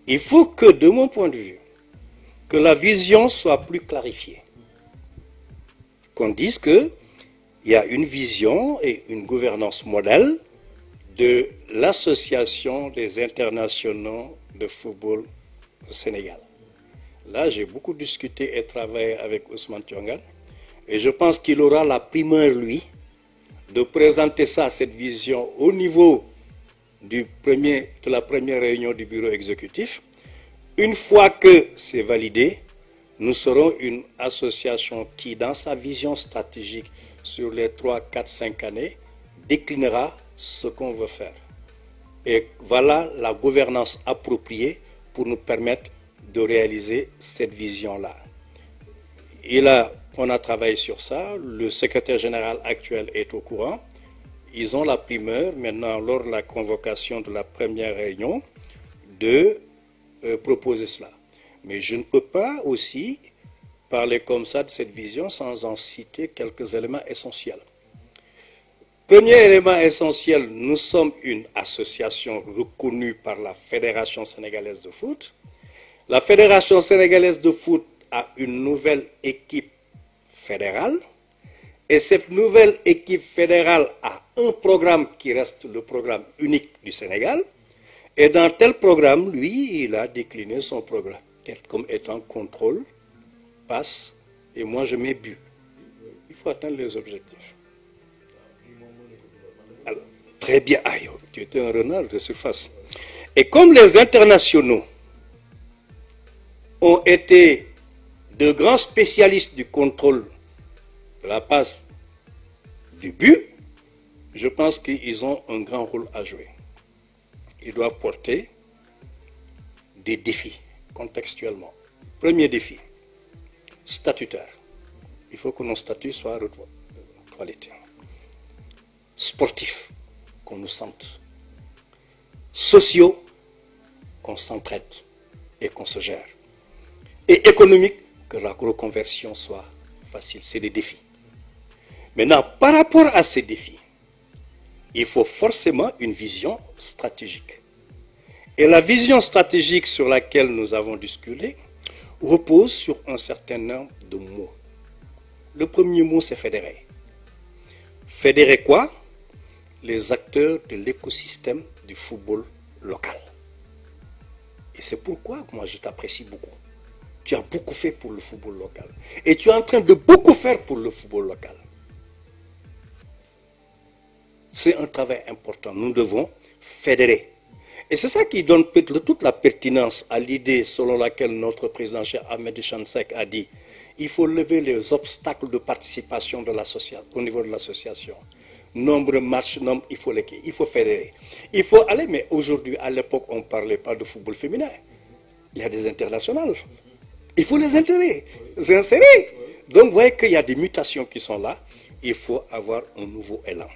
[SPEAKER 2] Il faut que, de mon point de vue, que la vision soit plus clarifiée. Qu'on dise qu'il y a une vision et une gouvernance modèle de l'association des internationaux de football au Sénégal. Là, j'ai beaucoup discuté et travaillé avec Ousmane Thiongane et je pense qu'il aura la primeur, lui, de présenter ça, cette vision, au niveau de la première réunion du bureau exécutif. Une fois que c'est validé, nous serons une association qui, dans sa vision stratégique sur les 3, 4, 5 années, déclinera ce qu'on veut faire. Et voilà la gouvernance appropriée pour nous permettre de réaliser cette vision-là. On a travaillé sur ça, le secrétaire général actuel est au courant. Ils ont la primeur, maintenant, lors de la convocation de la première réunion, de proposer cela. Mais je ne peux pas aussi parler comme ça de cette vision sans en citer quelques éléments essentiels. Premier élément essentiel, nous sommes une association reconnue par la Fédération sénégalaise de foot. La Fédération sénégalaise de foot a une nouvelle équipe fédérale et cette nouvelle équipe fédérale a un programme qui reste le programme unique du Sénégal et dans tel programme, lui, il a décliné son programme comme étant contrôle, passe et moi je mets but. Il faut atteindre les objectifs. Alors, Très bien. Ah, tu étais un renard de surface. Et comme les internationaux ont été de grands spécialistes du contrôle de la passe du but, je pense qu'ils ont un grand rôle à jouer. Ils doivent porter des défis contextuellement. Premier défi, statutaire. Il faut que nos statuts soient toilettés. Sportifs, qu'on nous sente. Sociaux, qu'on s'entraide et qu'on se gère. Et économique, que la reconversion soit facile. C'est des défis. Maintenant, par rapport à ces défis, il faut forcément une vision stratégique. Et la vision stratégique sur laquelle nous avons discuté repose sur un certain nombre de mots. Le premier mot, c'est fédérer. Fédérer quoi? Les acteurs de l'écosystème du football local. Et c'est pourquoi moi je t'apprécie beaucoup. Tu as beaucoup fait pour le football local. Et tu es en train de beaucoup faire pour le football local. C'est un travail important. Nous devons fédérer. Et c'est ça qui donne toute la pertinence à l'idée selon laquelle notre président Cheikh Ahmed Chansek a dit il faut lever les obstacles de participation de au niveau de l'association. Nombre de matchs, il faut fédérer. Il faut aller, mais aujourd'hui, à l'époque, on ne parlait pas de football féminin. Il y a des internationales. Il faut les insérer. Donc, vous voyez qu'il y a des mutations qui sont là. Il faut avoir un nouveau élan.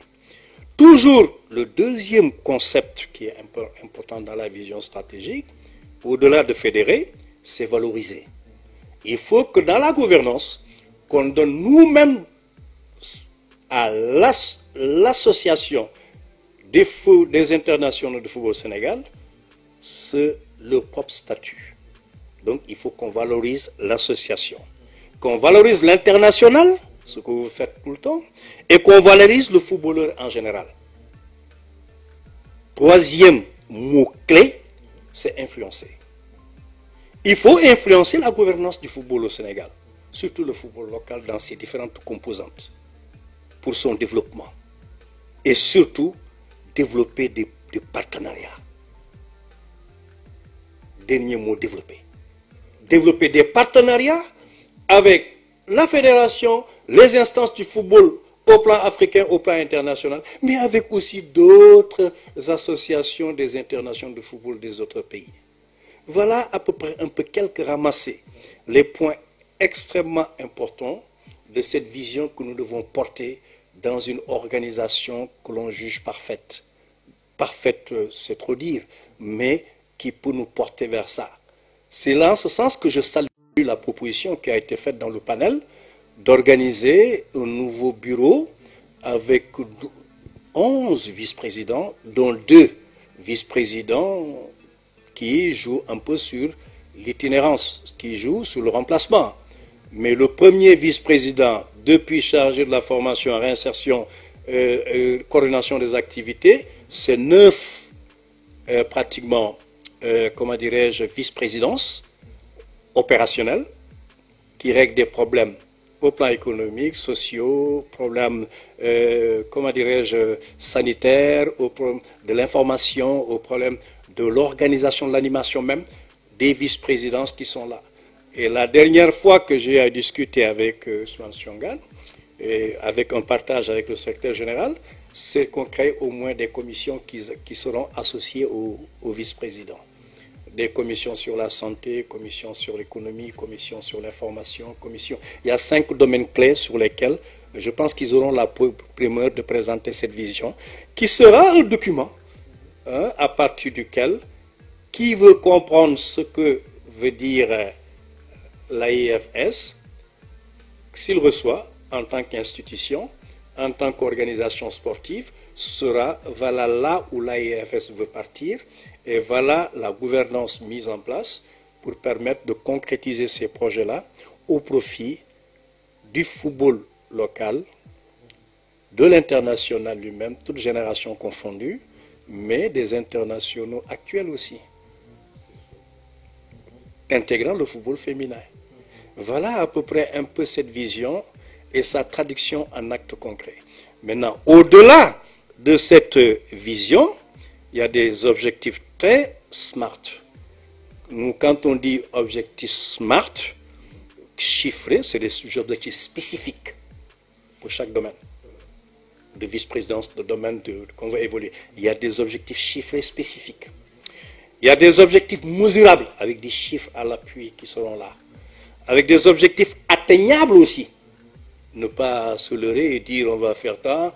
[SPEAKER 2] Toujours le deuxième concept qui est important dans la vision stratégique, au-delà de fédérer, c'est valoriser. Il faut que dans la gouvernance, qu'on donne nous-mêmes à l'association des internationaux de football au Sénégal le propre statut. Donc il faut qu'on valorise l'association, qu'on valorise l'international, ce que vous faites tout le temps, et qu'on valorise le footballeur en général. Troisième mot-clé, c'est influencer. Il faut influencer la gouvernance du football au Sénégal, surtout le football local dans ses différentes composantes, pour son développement. Et surtout, développer des partenariats. Dernier mot, développer. Développer des partenariats avec la fédération, les instances du football au plan africain, au plan international, mais avec aussi d'autres associations des internationaux de football des autres pays. Voilà à peu près quelques ramassés, les points extrêmement importants de cette vision que nous devons porter dans une organisation que l'on juge parfaite. Parfaite, c'est trop dire, mais qui peut nous porter vers ça. C'est là, en ce sens, que je salue la proposition qui a été faite dans le panel d'organiser un nouveau bureau avec 11 vice-présidents, dont 2 vice-présidents qui jouent un peu sur l'itinérance, qui jouent sur le remplacement. Mais le premier vice-président, depuis chargé de la formation, réinsertion, coordination des activités, c'est 9 pratiquement, comment dirais-je, vice-présidences opérationnelles qui règlent des problèmes au plan économique, sociaux, problèmes, comment dirais-je, sanitaires, au problème de l'information, au problème de l'organisation de l'animation même, des vice-présidences qui sont là. Et la dernière fois que j'ai discuté avec Ousmane Siongan, et avec un partage avec le secrétaire général, c'est qu'on crée au moins des commissions qui seront associées aux vice-présidents. Des commissions sur la santé, commissions sur l'économie, commissions sur l'information, commissions. Il y a 5 domaines clés sur lesquels je pense qu'ils auront la primeur de présenter cette vision, qui sera un document à partir duquel, qui veut comprendre ce que veut dire l'AIFS, s'il reçoit en tant qu'institution, en tant qu'organisation sportive, sera voilà là où l'AIFS veut partir et voilà la gouvernance mise en place pour permettre de concrétiser ces projets-là au profit du football local, de l'international lui-même, toutes générations confondues, mais des internationaux actuels aussi, intégrant le football féminin. Voilà à peu près un peu cette vision et sa traduction en actes concrets. Maintenant, au-delà de cette vision, il y a des objectifs très smart. Nous, quand on dit objectifs smart, chiffrés, c'est des objectifs spécifiques pour chaque domaine de vice-présidence, de domaine qu'on va évoluer. Il y a des objectifs chiffrés spécifiques. Il y a des objectifs mesurables, avec des chiffres à l'appui qui seront là. Avec des objectifs atteignables aussi. Ne pas se leurrer et dire on va faire tant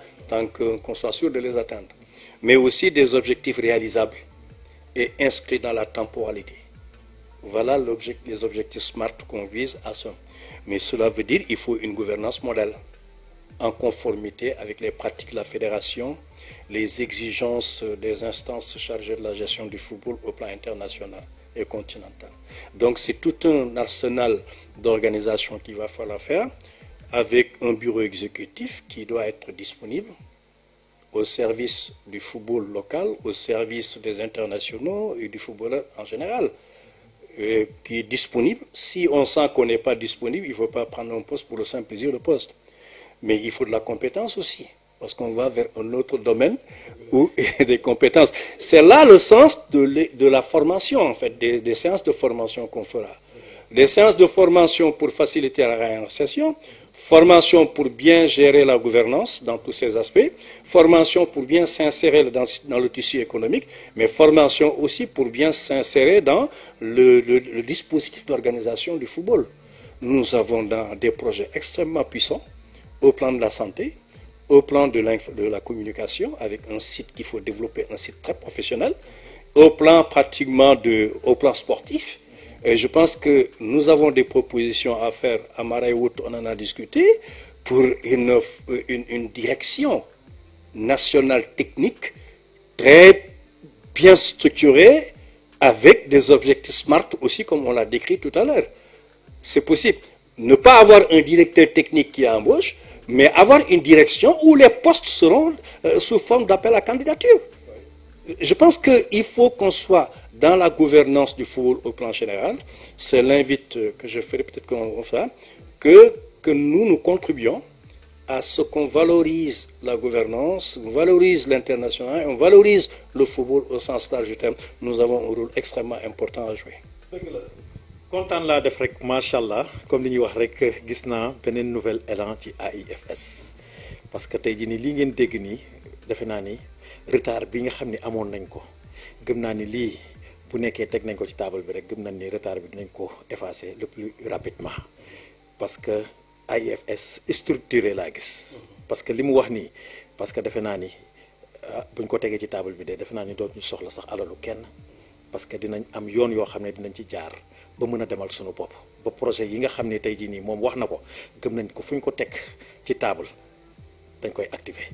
[SPEAKER 2] qu'on soit sûr de les atteindre. Mais aussi des objectifs réalisables et inscrits dans la temporalité. Voilà les objectifs SMART qu'on vise à ça. Mais cela veut dire qu'il faut une gouvernance modèle, en conformité avec les pratiques de la fédération, les exigences des instances chargées de la gestion du football au plan international et continental. Donc c'est tout un arsenal d'organisation qu'il va falloir faire, avec un bureau exécutif qui doit être disponible au service du football local, au service des internationaux et du football en général, qui est disponible. Si on sent qu'on n'est pas disponible, il ne faut pas prendre un poste pour le simple plaisir de poste. Mais il faut de la compétence aussi, parce qu'on va vers un autre domaine où il y a des compétences. C'est là le sens de la formation, en fait, des séances de formation qu'on fera. Des séances de formation pour faciliter la réinsertion, formation pour bien gérer la gouvernance dans tous ses aspects, formation pour bien s'insérer dans le tissu économique, mais formation aussi pour bien s'insérer dans le dispositif d'organisation du football. Nous avons des projets extrêmement puissants au plan de la santé, au plan de la communication, avec un site qu'il faut développer, un site très professionnel, au plan au plan sportif. Et je pense que nous avons des propositions à faire à Maraïwout, on en a discuté, pour une direction nationale technique très bien structurée, avec des objectifs SMART aussi, comme on l'a décrit tout à l'heure. C'est possible. Ne pas avoir un directeur technique qui embauche, mais avoir une direction où les postes seront sous forme d'appel à candidature. Je pense qu'il faut qu'on soit dans la gouvernance du football au plan général. C'est l'invite que je ferai, peut-être qu'on fera, que nous contribuions à ce qu'on valorise la gouvernance, on valorise l'international, on valorise le football au sens large du terme. Nous avons un rôle extrêmement important à jouer.
[SPEAKER 1] kontaan laa def rek macha allah comme li ñuy wax rek gis naa beneen nouvel élan ci AIFS parce que tey jii nii lii ngeen dégg nii defe naa ni retard bi nga xam ne amoon nañ ko gëm naa ni lii bu nekkee teg nañ ko ci table bi rek gëm nañ ni retard bi dinañ ko effacer le plus rapidement parce que AIFS structuré laa gis parce que li mu wax nii parce que defe naa ni buñ ko tegee ci table bi de defe naa ni dootuñu soxla sax alalu kenn parce que dinañ am yoon yoo xam ne dinañ ci jaar ba mën a demal sunu bopp ba projet yi nga xam ne tey jii nii moom wax na ko gëm nañ ko fu ñu ko teg ci table dañ koy activer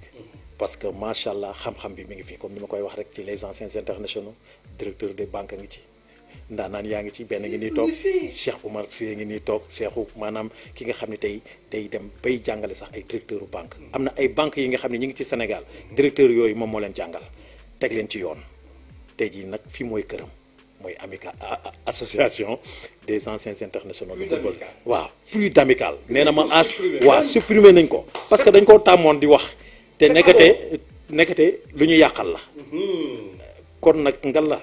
[SPEAKER 1] parce que macha allah xam-xam bi mi ngi fi comme ni ma koy wax rek ci les anciens internationaux directeur des banques ngi ci ndaanaan yaa ngi ci benn ngi nii toog Cheikh Oumar Sy ngi nii toog Cheikhou maanaam ki nga xam ne tey day dem bay jàngale sax ay directeur banque am na ay banques yi nga xam ne ñu ngi ci Sénégal directeur yooyu moom moo leen jàngal teg leen ci yoon tey jii nag fii mooy këram mooy amical association des anciens internationaux de football waaw plus d'amical nee na ma waaw supprimer nañ ko parce que dañ koo tàmmoon di wax te nekkate lu ñu yàqal la kon nag ngal la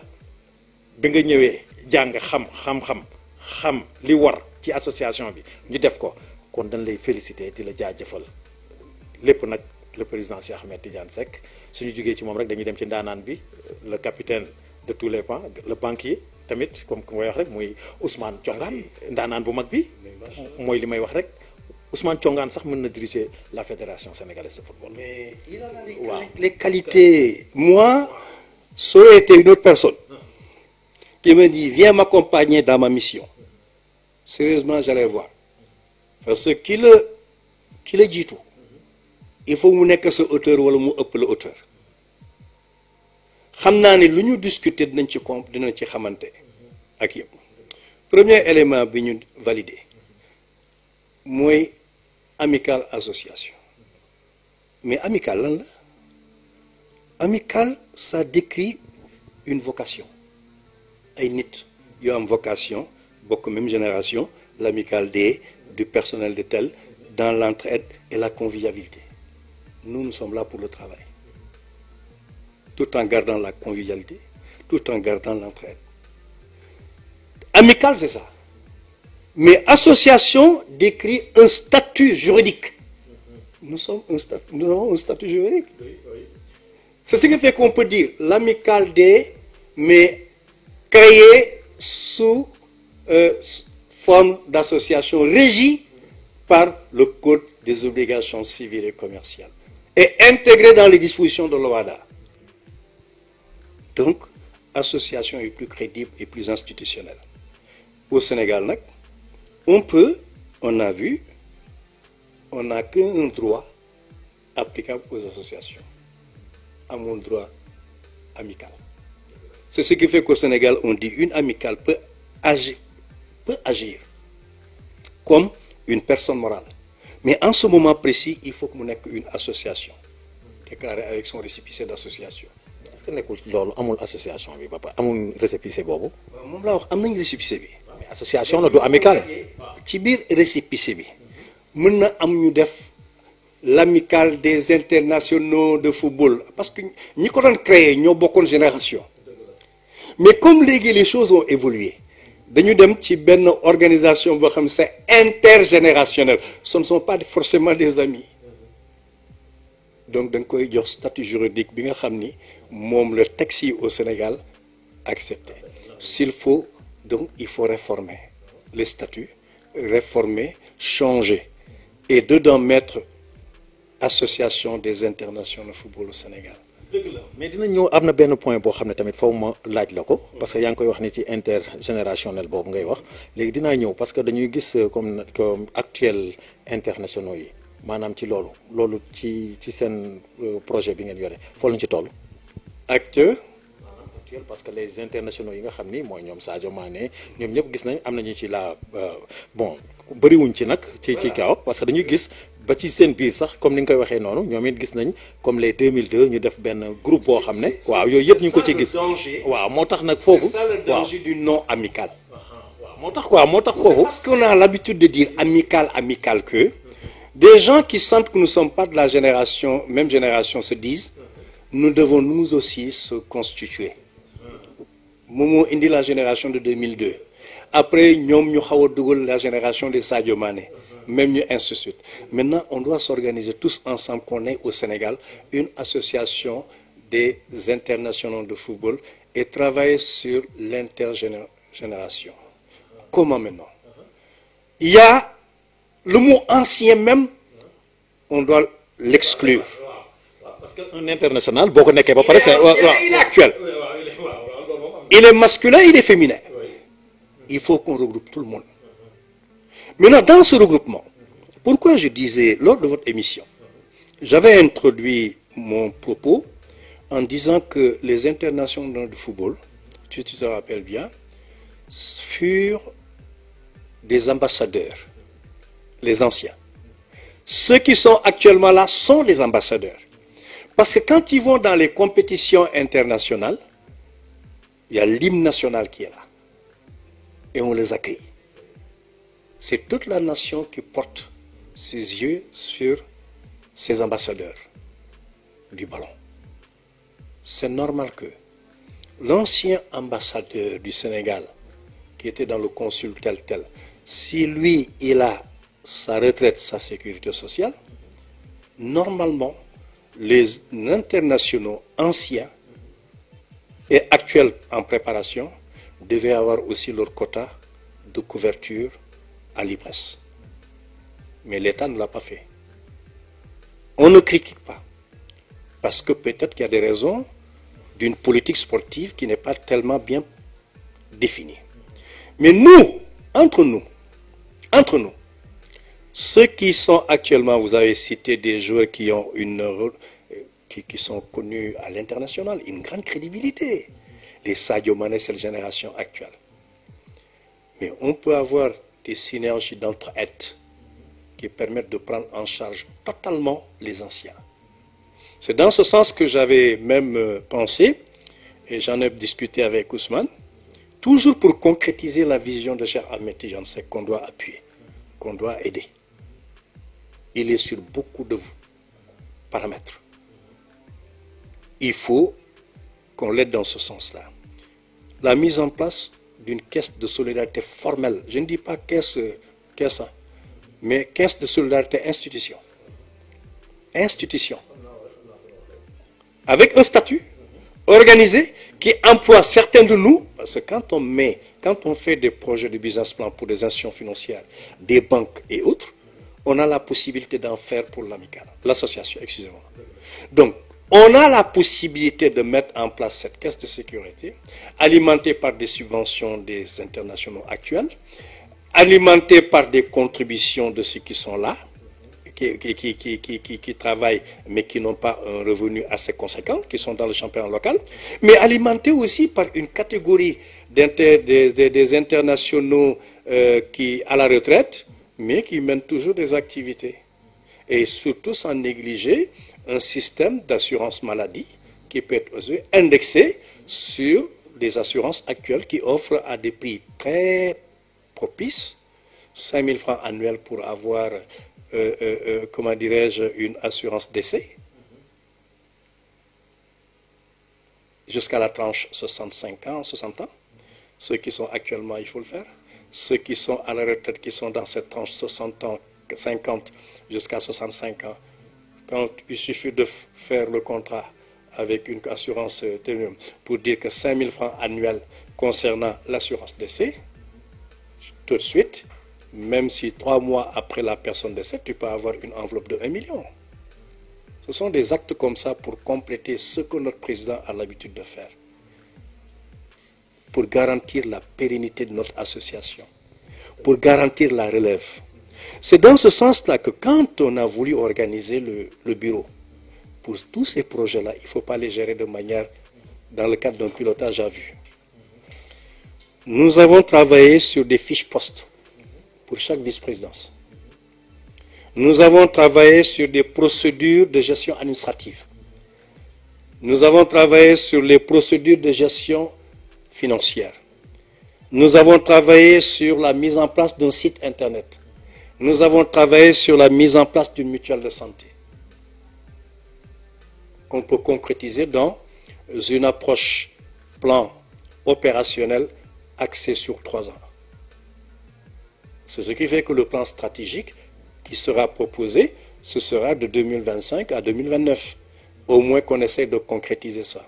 [SPEAKER 1] bi nga ñëwee jàng xam li war ci association bi ñu def ko kon dañ lay féliciter di la jaajëfal lépp nag le président Cheikh Ahmed Tidiane Seck suñu jógee ci moom rek dañuy dem ci ndaanaan bi le capitaine de tous les bancs le banquier tamit comme ku may wax rek muy Ousmane Thiongaan ndaanaan bu mag bi mooy li may wax rek Ousmane Thiongaan sax mën na diriger la fédération sénégalaise de football.
[SPEAKER 2] Mais il a les qualités. Moi, ça aurait été une autre personne qui me dit viens m'accompagner dans ma mission. Sérieusement, j'allais voir. Parce que qui le dit tout. Il faut mu nekk sa auteur wala mu ëpp la auteur. xam naa ne lu ñu discuter dinañ ci xamante ak yëpp. Premier élément bi ñu validé mooy amical association mais amical lan la amical ça décrit une vocation ay nit yoo am vocation bokk même génération l'amical du personnel de tel dans l'entraide et la convivialité nous sommes là pour le travail tout en gardant la convivialité, tout en gardant l'entraide. Amical, c'est ça. Mais association décrit un statut juridique. Nous avons un statut juridique. C'est ce qui fait qu'on peut dire l'amical des, mais créé sous forme d'association régie par le Code des obligations civiles et commerciales et intégré dans les dispositions de l'OHADA. Donc, association est plus crédible et plus institutionnelle. Au Sénégal, on a vu, on n'a qu'un droit applicable aux associations, à mon droit amical. C'est ce qui fait qu'au Sénégal, on dit une amicale peut agir comme une personne morale. Mais en ce moment précis, il faut que nous ayons une association, déclarée avec son récépissé d'association.
[SPEAKER 1] Est-ce que nekkul loolu amul association bi ba pare amul récépissé boobu.
[SPEAKER 2] moom laa wax am nañu récépissé bi.
[SPEAKER 1] mais association la du amical.
[SPEAKER 2] ci biir récépissé bi mën na am ñu def l'amicale des internationaux de football parce que ñi ko doon créé ñoo bokkoon génération. Mais comme léegi les choses ont évolué dañu dem ci benn organisation boo xam ne c'est intergénérationnel, ce ne sont pas forcément des amis. Donc da nga koy jox statut juridique bi nga xam ni moom le texte yi au Sénégal accepté. S'il faut, donc il faut réformer les statuts, réformer, changer et dedans mettre association des internationaux de football au Sénégal.
[SPEAKER 1] mais dina ñëw am na benn point boo xam ne tamit faw ma laaj la ko parce que yaa ngi koy wax ni ci intergénérationnel boobu ngay wax léegi dinaa ñëw parce que dañuy gis comme actuel internationaux yi maanaam ci loolu ci seen projet bi ngeen yore foo lañ ci toll.
[SPEAKER 2] Actuel
[SPEAKER 1] parce que les internationaux yi nga xam ni mooy ñoom Sadio Mané ñoom ñëpp gis nañ am nañu ci la bon bëriwuñ ci nag ci kaw parce que dañuy gis ba ci seen biir sax comme ni nga koy waxee noonu ñoom it gis nañ comme les 2002 ñu def benn groupe boo xam ne waaw yooyu yëpp ñu ngi ko ci gis waaw moo tax nag foofu
[SPEAKER 2] c'est ça le danger du non amical.
[SPEAKER 1] moo tax foofu
[SPEAKER 2] Parce qu'on a l'habitude de dire amical que des gens qui sentent que nous ne sommes pas de la génération, même génération, se disent nous devons nous aussi se constituer. Momo indi la génération de 2002. Après, nous avons la génération de Sadio Mané. Même mieux, ainsi de suite. Maintenant, on doit s'organiser tous ensemble, qu'on ait au Sénégal une association des internationaux de football et travailler sur l'intergénération. Comment maintenant? Il y a le mot ancien même, on doit l'exclure.
[SPEAKER 1] parce qu'un international boo ko nekkee ba pare c'est
[SPEAKER 2] il est actuel. Il est masculin, il est féminin. Il faut qu'on regroupe tout le monde. Maintenant, dans ce regroupement, pourquoi je disais, lors de votre émission, j'avais introduit mon propos en disant que les internationaux de football, tu te rappelles bien, furent des ambassadeurs, les anciens. Ceux qui sont actuellement là sont des ambassadeurs. Parce que quand ils vont dans les compétitions internationales, il y a l'hymne national qui est là. Et on les accueille. C'est toute la nation qui porte ses yeux sur ces ambassadeurs du ballon. C'est normal que l'ancien ambassadeur du Sénégal, qui était dans le consul tel, si lui, il a sa retraite, sa sécurité sociale, normalement, les internationaux anciens et actuels en préparation devaient avoir aussi leur quota de couverture à l'IPRES. Mais l'État ne l'a pas fait. On ne critique pas. Parce que peut-être qu'il y a des raisons d'une politique sportive qui n'est pas tellement bien définie. Mais nous, entre nous, ceux qui sont actuellement, vous avez cité des joueurs qui ont qui sont connus à l'international, une grande crédibilité. Les Sadio Mané, c'est la génération actuelle. Mais on peut avoir des synergies d'entraide qui permettent de prendre en charge totalement les anciens. C'est dans ce sens que j'avais même pensé, et j'en ai discuté avec Ousmane, toujours pour concrétiser la vision de Cheikh Ahmed Tidiane Seck qu'on doit appuyer, qu'on doit aider. Il est sur beaucoup de paramètres. Il faut qu'on l'aide dans ce sens-là. La mise en place d'une caisse de solidarité formelle, je ne dis pas caisse, mais caisse de solidarité institution. Institution. Avec un statut organisé qui emploie certains de nous, parce que quand on fait des projets de business plan pour des institutions financières, des banques et autres, on a la possibilité d'en faire pour l'amicale, l'association, excusez-moi. Donc, on a la possibilité de mettre en place cette caisse de sécurité, alimentée par des subventions des internationaux actuels, alimentée par des contributions de ceux qui sont là, qui travaillent, mais qui n'ont pas un revenu assez conséquent, qui sont dans le championnat local, mais alimentée aussi par une catégorie des internationaux qui à la retraite, mais qui mènent toujours des activités. Et surtout sans négliger un système d'assurance maladie qui peut être aussi indexé sur les assurances actuelles qui offrent à des prix très propices, 5 000 francs annuels pour avoir, comment dirais-je, une assurance décès, jusqu'à la tranche 65 ans, 60 ans. Ceux qui sont actuellement, il faut le faire. Ceux qui sont à la retraite, qui sont dans cette tranche 60 ans, 50 jusqu'à 65 ans, quand il suffit de faire le contrat avec une assurance pour dire que 5 000 francs annuels concernant l'assurance décès, tout de suite, même si 3 mois après la personne décède, tu peux avoir une enveloppe de 1 million. Ce sont des actes comme ça pour compléter ce que notre président a l'habitude de faire, pour garantir la pérennité de notre association, pour garantir la relève. C'est dans ce sens-là que quand on a voulu organiser le bureau, pour tous ces projets-là, il ne faut pas les gérer de manière, dans le cadre d'un pilotage à vue. Nous avons travaillé sur des fiches postes pour chaque vice-présidence. Nous avons travaillé sur des procédures de gestion administrative. Nous avons travaillé sur les procédures de gestion financière. Nous avons travaillé sur la mise en place d'un site internet. Nous avons travaillé sur la mise en place d'une mutuelle de santé qu'on peut concrétiser dans une approche plan opérationnel axé sur 3 ans. C'est ce qui fait que le plan stratégique qui sera proposé, ce sera de 2025 à 2029. Au moins qu'on essaie de concrétiser ça.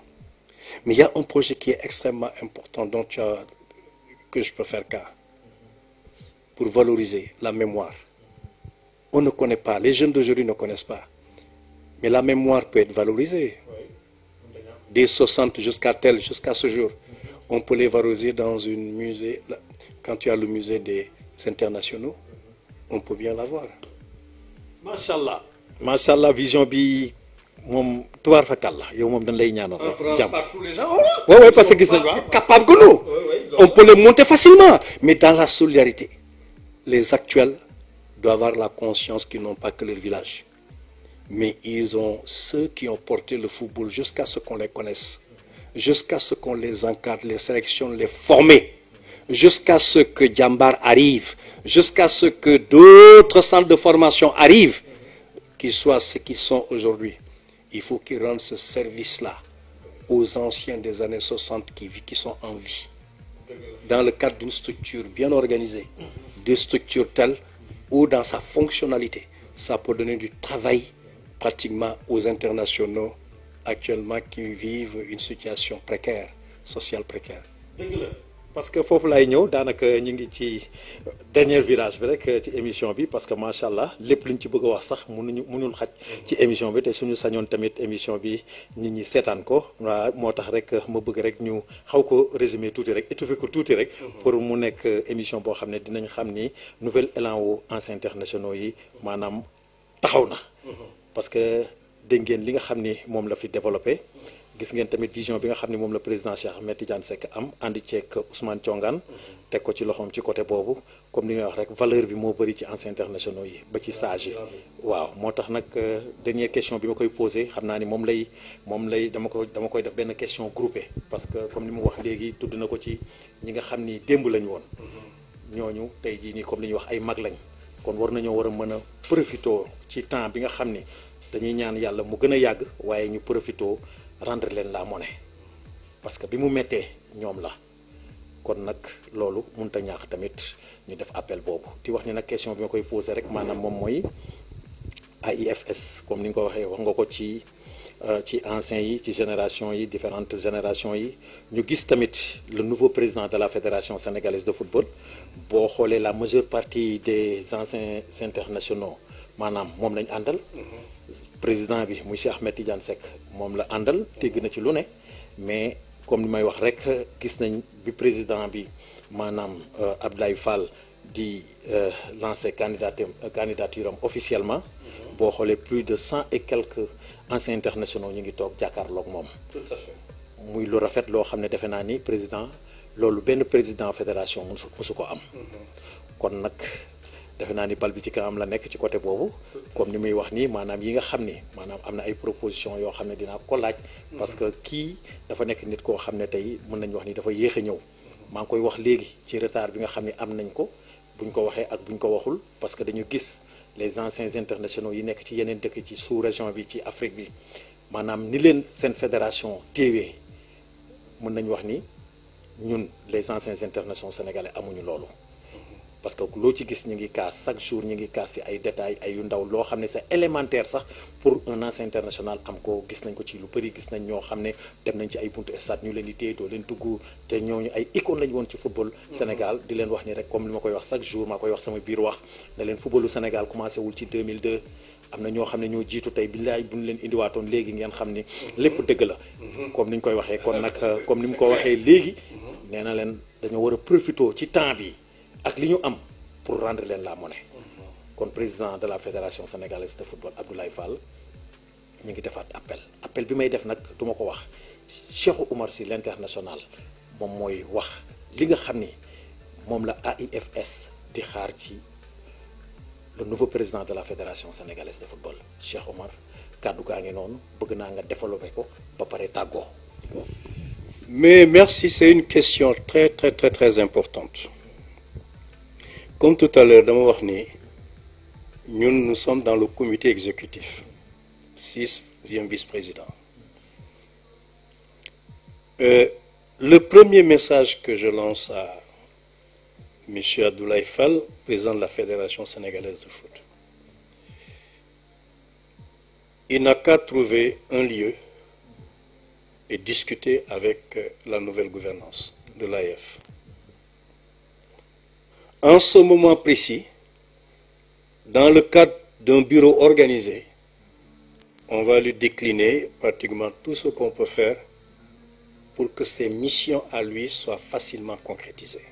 [SPEAKER 2] Mais il y a un projet qui est extrêmement important que je peux faire cas pour valoriser la mémoire. On ne connaît pas, les jeunes d'aujourd'hui ne connaissent pas. Mais la mémoire peut être valorisée. Des 60 jusqu'à ce jour. On peut les valoriser dans un musée. Quand tu as le musée des internationaux, on peut bien l'avoir.
[SPEAKER 1] Machallah. Machallah, vision bi. Mom tubaar fakal la yow moom dañ lay ñaanal
[SPEAKER 2] en France, partout les gens
[SPEAKER 1] oui parce que gis nañ
[SPEAKER 2] capable que nous on peut les monter facilement, mais dans la solidarité les actuels doivent avoir la conscience qu'ils n'ont pas que leur village, mais ils ont ceux qui ont porté le football jusqu'à ce qu'on les connaisse, jusqu'à ce qu'on les encadre, les sélectionne, les forme, jusqu'à ce que Djambar arrive, jusqu'à ce que d'autres centres de formation arrivent, qu'ils soient ce qu'ils sont aujourd'hui. Il faut qu'ils rendent ce service-là aux anciens des années 60 qui sont en vie, dans le cadre d'une structure bien organisée, d'une structure telle où dans sa fonctionnalité, ça peut donner du travail pratiquement aux internationaux actuellement qui vivent une situation précaire, sociale précaire.
[SPEAKER 1] Parce que foofu lay ñëw daanaka ñu ngi ci dernier virage bi rek ci émission bi parce que macha allah lépp luñ ci bëgg a wax sax mënul xaj ci émission bi te suñu sañoon tamit émission bi nit ñi seetaan ko waa moo tax rek ma bëgg rek ñu xaw ko résumer tuuti rek étouffer ko tuuti rek pour mu nekk émission boo xam ne dinañ xam ni nouvel élan wu anciens internationaux yi maanaam taxaw na parce que dégg ngeen li nga xam ni moom la fi développé. Gis ngeen tamit vision bi nga xam ne moom la président Cheikh Ahmed Tidiane Seck am ànd ceeg Ousmane Thiongan teg ko ci loxoom ci côté boobu comme li ñuy wax rek valeur bi moo bëri ci anciens internationaux yi ba ci sage yi waaw moo tax nag dernière question bi ma koy posé xam naa ni moom lay dama koy def benn question groupée parce que comme ni mu wax léegi tudd na ko ci ñi nga xam ni démb lañ woon ñooñu tey jii nii comme li ñuy wax ay mag lañ kon war nañoo war a mën a profité ci temps bi nga xam ni dañuy ñaan yàlla mu gën a yàgg waaye ñu profité rendre leen la monnaie parce que bi mu méttee ñoom la kon nag loolu mënut a ñaax tamit ñu def appel boobu di wax ni nag question bi ma koy posé rek maanaam moom mooy AIFS comme ni nga ko waxee wax nga ko ci anciens yi ci génération yi différentes générations yi ñu gis tamit le nouveau président de la fédération sénégalaise de football boo xoolee la majeure partie des anciens internationaux maanaam moom lañ àndal président bi muy Cheikh Ahmed Tidiane Seck moom la àndal dégg na ci lu ne mais comme ni may wax rek gis nañ bi président bi maanaam Abdoulaye Fall di lancer candidature am officiellement boo xoolee plus de 100 et quelques anciens internationaux ñu ngi toog jàkkaarloog moom.
[SPEAKER 2] Tout à fait.
[SPEAKER 1] muy lu rafet loo xam ne defe naa ni président loolu benn président fédération musu ko am. kon nag defe naa ni bal bi ci kanam la nekk ci côté boobu. comme ni muy wax nii maanaam yi nga xam ni maanaam am na ay propositions yoo xam ne dinaa ko laaj. parce que kii dafa nekk nit koo xam ne tey mën nañu wax ni dafa yéex a ñëw. maa ngi koy wax léegi ci retard bi nga xam ne am nañ ko buñ ko waxee ak buñ ko waxul parce que dañu gis. les anciens internationaux yi nekk ci yeneen dëkk ci sous-région bi ci Afrique bi maanaam ni leen seen fédération téewee mën nañu wax ni ñun les anciens internationaux sénégalais amuñu loolu parce que loo ci gis ñu ngi kaas chaque jour ñu ngi kaas ci ay détails ay yu ndaw loo xam ne c'est élémentaire sax pour un ancien international am ko gis nañ ko ci lu bëri gis nañ ñoo xam ne dem nañ ci ay buntu stade ñu leen di téye doo leen dugg te ñooñu ay icône lañu woon ci football Sénégal di leen wax ni rek comme li ma koy wax chaque jour maa koy wax sama biir wax ne leen footballu Sénégal commencé wul ci 2002 am na ñoo xam ne ñoo jiitu tey billaay bu ñu leen indiwaatoon léegi ngeen xam ni lépp dëgg la comme ni ñu koy waxee kon nag comme ni mu ko waxee léegi nee na leen dañoo war a profité ci temps bi ak li ñu am pour rendre leen la monnaie kon président de la fédération sénégalaise de football Abdoulaye Fall ñu ngi defaat appel bi may def nag du ma ko wax Cheikh Oumar Sy l'international moom mooy wax li nga xam ni moom la AIFS di xaar ci le nouveau président de la fédération sénégalaise de football Cheikh Oumar kàddu gaa ngi noonu bëgg naa nga développé ko ba pare tàggoo.
[SPEAKER 2] Mais merci, c'est une question très très très très importante. Comme tout à l'heure dama wax ni nous sommes dans le comité exécutif 6e vice-président. Le premier message que je lance à M. Abdoulaye Fall, président de la Fédération sénégalaise de foot, il n'a qu'à trouver un lieu et discuter avec la nouvelle gouvernance de l'AIF. En ce moment précis, dans le cadre d'un bureau organisé, on va lui décliner pratiquement tout ce qu'on peut faire pour que ses missions à lui soient facilement concrétisées.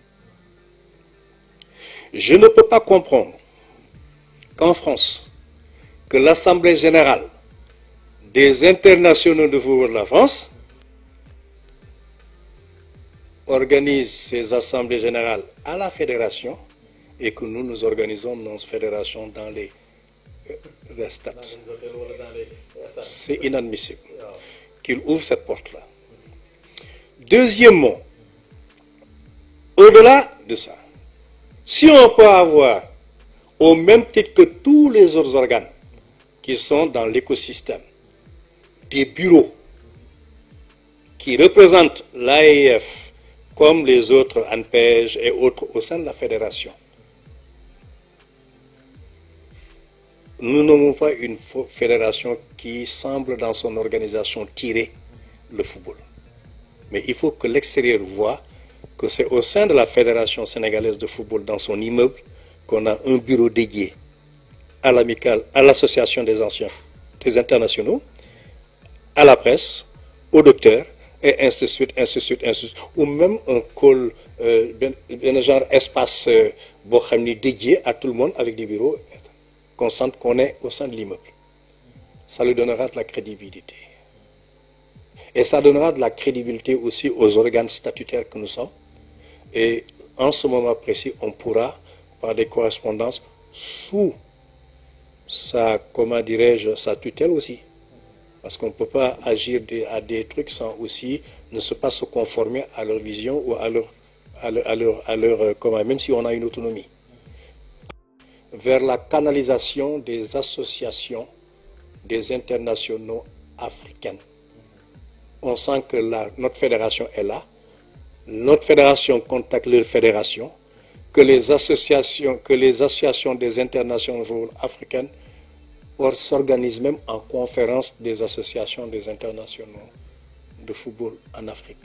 [SPEAKER 2] Je ne peux pas comprendre qu'en France, que l'Assemblée générale des internationaux de football de la France organise ses assemblées générales à la fédération et que nous organisons nos fédérations dans les stades. C'est inadmissible qu'il ouvre cette porte-là. Deuxièmement, au-delà de ça, si on peut avoir, au même titre que tous les autres organes qui sont dans l'écosystème, des bureaux qui représentent l'AIF comme les autres ANPEJ et autres au sein de la fédération, nous n'avons pas une fédération qui semble dans son organisation tirer le football. Mais il faut que l'extérieur voit que c'est au sein de la Fédération sénégalaise de football, dans son immeuble, qu'on a un bureau dédié à l'amicale, à l'association des anciens, des internationaux, à la presse, aux docteurs, et ainsi de suite, ainsi de suite, ainsi de suite. Ou même un call, un genre espace dédié à tout le monde avec des bureaux, qu'on sente qu'on est au sein de l'immeuble. Ça lui donnera de la crédibilité. Et ça donnera de la crédibilité aussi aux organes statutaires que nous sommes. Et en ce moment précis, on pourra, par des correspondances, sous sa, comment dirais-je, sa tutelle aussi. Parce qu'on ne peut pas agir à des trucs sans aussi ne pas se conformer à leur vision ou à leur comment, même si on a une autonomie. Vers la canalisation des associations des internationaux africaines. on sent que notre fédération est là. Notre fédération contacte leur fédération, que les associations des internationaux africaines s'organisent même en conférence des associations des internationaux de football en Afrique.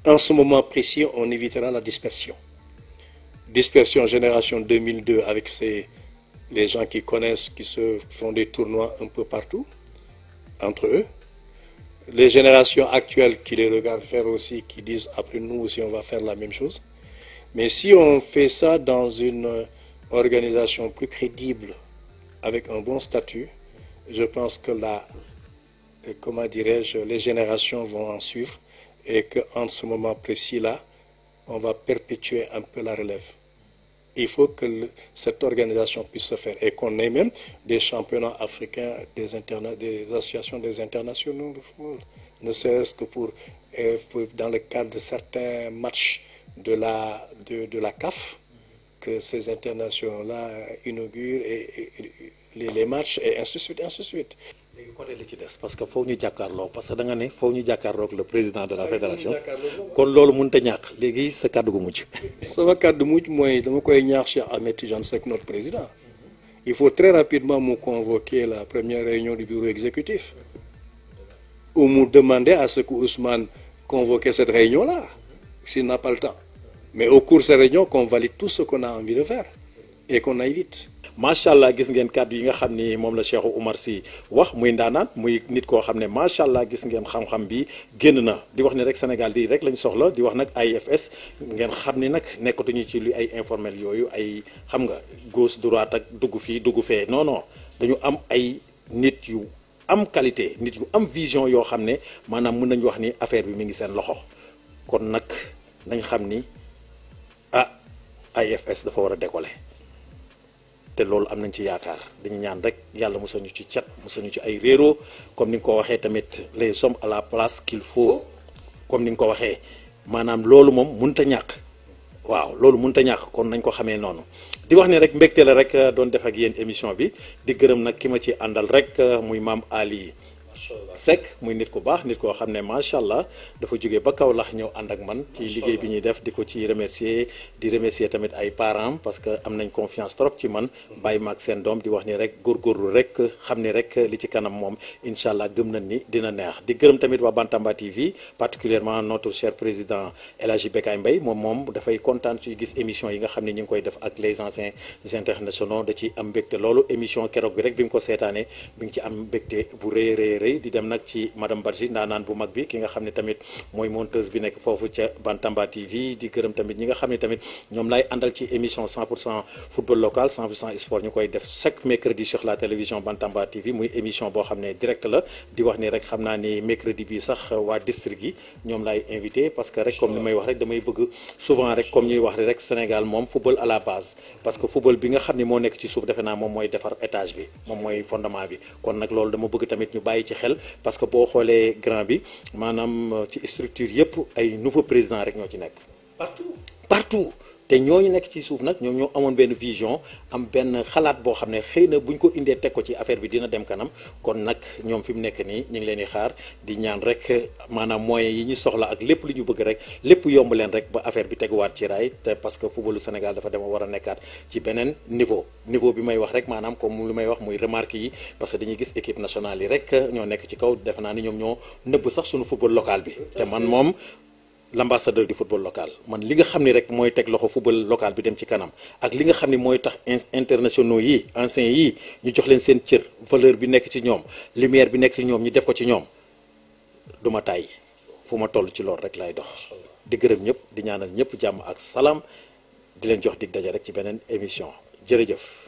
[SPEAKER 2] En ce moment précis, on évitera la dispersion. Dispersion génération 2002 avec les gens qui connaissent, qui se font des tournois un peu partout, entre eux. Les générations actuelles qui les regardent faire aussi, qui disent après nous aussi on va faire la même chose. Mais si on fait ça dans une organisation plus crédible, avec un bon statut, je pense que comment dirais-je, les générations vont en suivre et qu'en ce moment précis-là, on va perpétuer un peu la relève. Il faut que cette organisation puisse se faire et qu'on ait même des championnats africains, des associations des internationaux de football, ne serait-ce que pour dans le cadre de certains matchs de la CAF, que ces internationaux-là inaugurent les matchs et ainsi de suite, ainsi de suite.
[SPEAKER 1] léegi côté li ci des parce que foofu ñu jàkkaarloo parce que da nga ne foofu ñu jàkkaarloo ak le président de la fédération kon loolu mënut a ñàkk léegi sa kàddu gu mujj.
[SPEAKER 2] sama kàddu mujj mooy dama koy ñaax Cheikh Ahmed Tidiane Seck notre président. Il faut très rapidement me convoquer la première réunion du bureau exécutif ou me demander à ce que Ousmane convoque cette réunion-là s'il n'a pas le temps. Mais au cours de cette réunion qu'on valide tout ce qu'on a envie de faire et qu'on aille vite.
[SPEAKER 1] macha allah gis ngeen kàddu yi nga xam ni moom la Cheikh Oumar Sy wax muy ndaanaan muy nit koo xam ne macha allah gis ngeen xam-xam bi génn na di wax ni rek Sénégal di rek lañ soxla di wax nag AIFS ngeen xam ni nag nekkatuñu ci lu ay informel yooyu ay xam nga gauche droite ak dugg fii dugg fee non non dañu am ay nit yu am qualité nit yu am vision yoo xam ne maanaam mën nañu wax ni affaire bi mi ngi seen loxo kon nag nañ xam ni AIFS dafa war a décoller. te loolu am nañ ci yaakaar dañu ñaan rek yàlla musal ñu ci cat musal ñu ci ay réeroo comme ni nga ko waxee tamit les hommes à la place qu'il faut comme ni nga ko waxee maanaam loolu moom mënut a ñàkk waaw loolu mënut a ñàkk kon nañ ko xamee noonu di wax ne rek mbégte la rek doon def ak yéen émission bi di gërëm nag ki ma ci àndal rek muy maam Ali Seck muy nit ku baax nit koo xam ne macha allah dafa jógee ba Kaolack ñëw ànd ak man ci liggéey bi ñuy def di ko ci remercier di remercier tamit ay parents parce que am nañ confiance trop ci man bàyyi ma ak seen doom di wax ni rek góorgóorlu rek xam ni rek li ci kanam moom incha allah gëm nañ ni dina neex di gërëm tamit waa Bantamba TV particulièrement notre cher président El Hadji Bekay Mbaye moom dafay kontaan ci gis émission yi nga xam ne ñu ngi koy def ak les anciens internationaux da ci am mbégte loolu émission keroog bi rek bi mu ko seetaanee bi ngi ci am mbégte bu rëy di dem nag ci madame Badji ndaanaan bu mag bi ki nga xam ne tamit mooy monteuse bi nekk foofu ca Bantamba TV di gërëm tamit ñi nga xam ne tamit ñoom lay àndal ci émission 100% football local 100% sport ñu koy def chaque mercredi sur la télévision Bantamba TV muy émission boo xam ne direct la di wax ni rek xam naa ni mercredi bi sax waa district yi ñoom laay invité parce que rek comme ni may wax rek damay bëgg souvent rek comme ñuy wax rek Sénégal moom football à la base parce que football bi nga xam ne moo nekk ci suuf defe naa moom mooy defar étage bi moom mooy fondement bi kon nag loolu dama bëgg tamit ñu bàyyi ci xel parce que boo xoolee grand bi maanaam ci structure yëpp ay nouveau président rek ñoo ci nekk partout te ñooñu nekk ci suuf nag ñoom ñoo amoon benn vision am benn xalaat boo xam ne xëy na buñ ko indee teg ko ci affaire bi dina dem kanam kon nag ñoom fi mu nekk nii ñu ngi leen di xaar di ñaan rek maanaam moyens yi ñu soxla ak lépp lu ñu bëgg rek lépp yomb leen rek ba affaire bi teguwaat ci raay te parce que footballu Sénégal dafa dema war a nekkaat ci beneen niveau bi may wax rek maanaam comme lu may wax muy remarque yi parce que dañuy gis équipe nationale yi rek ñoo nekk ci kaw defe naa ni ñoom ñoo nëbb sax suñu football local bi te man moom l'ambassadeur du football local man li nga xam ni rek mooy teg loxo football local bi dem ci kanam ak li nga xam ni mooy tax internationaux yi anciens yi ñu jox leen seen cër valeur bi nekk ci ñoom lumière bi nekk ci ñoom ñu def ko ci ñoom du ma tàyyi fu ma toll ci loolu rek lay dox di gërëm ñëpp di ñaanal ñëpp jàmm ak salaam di leen jox dig daje rek ci beneen émission jërëjëf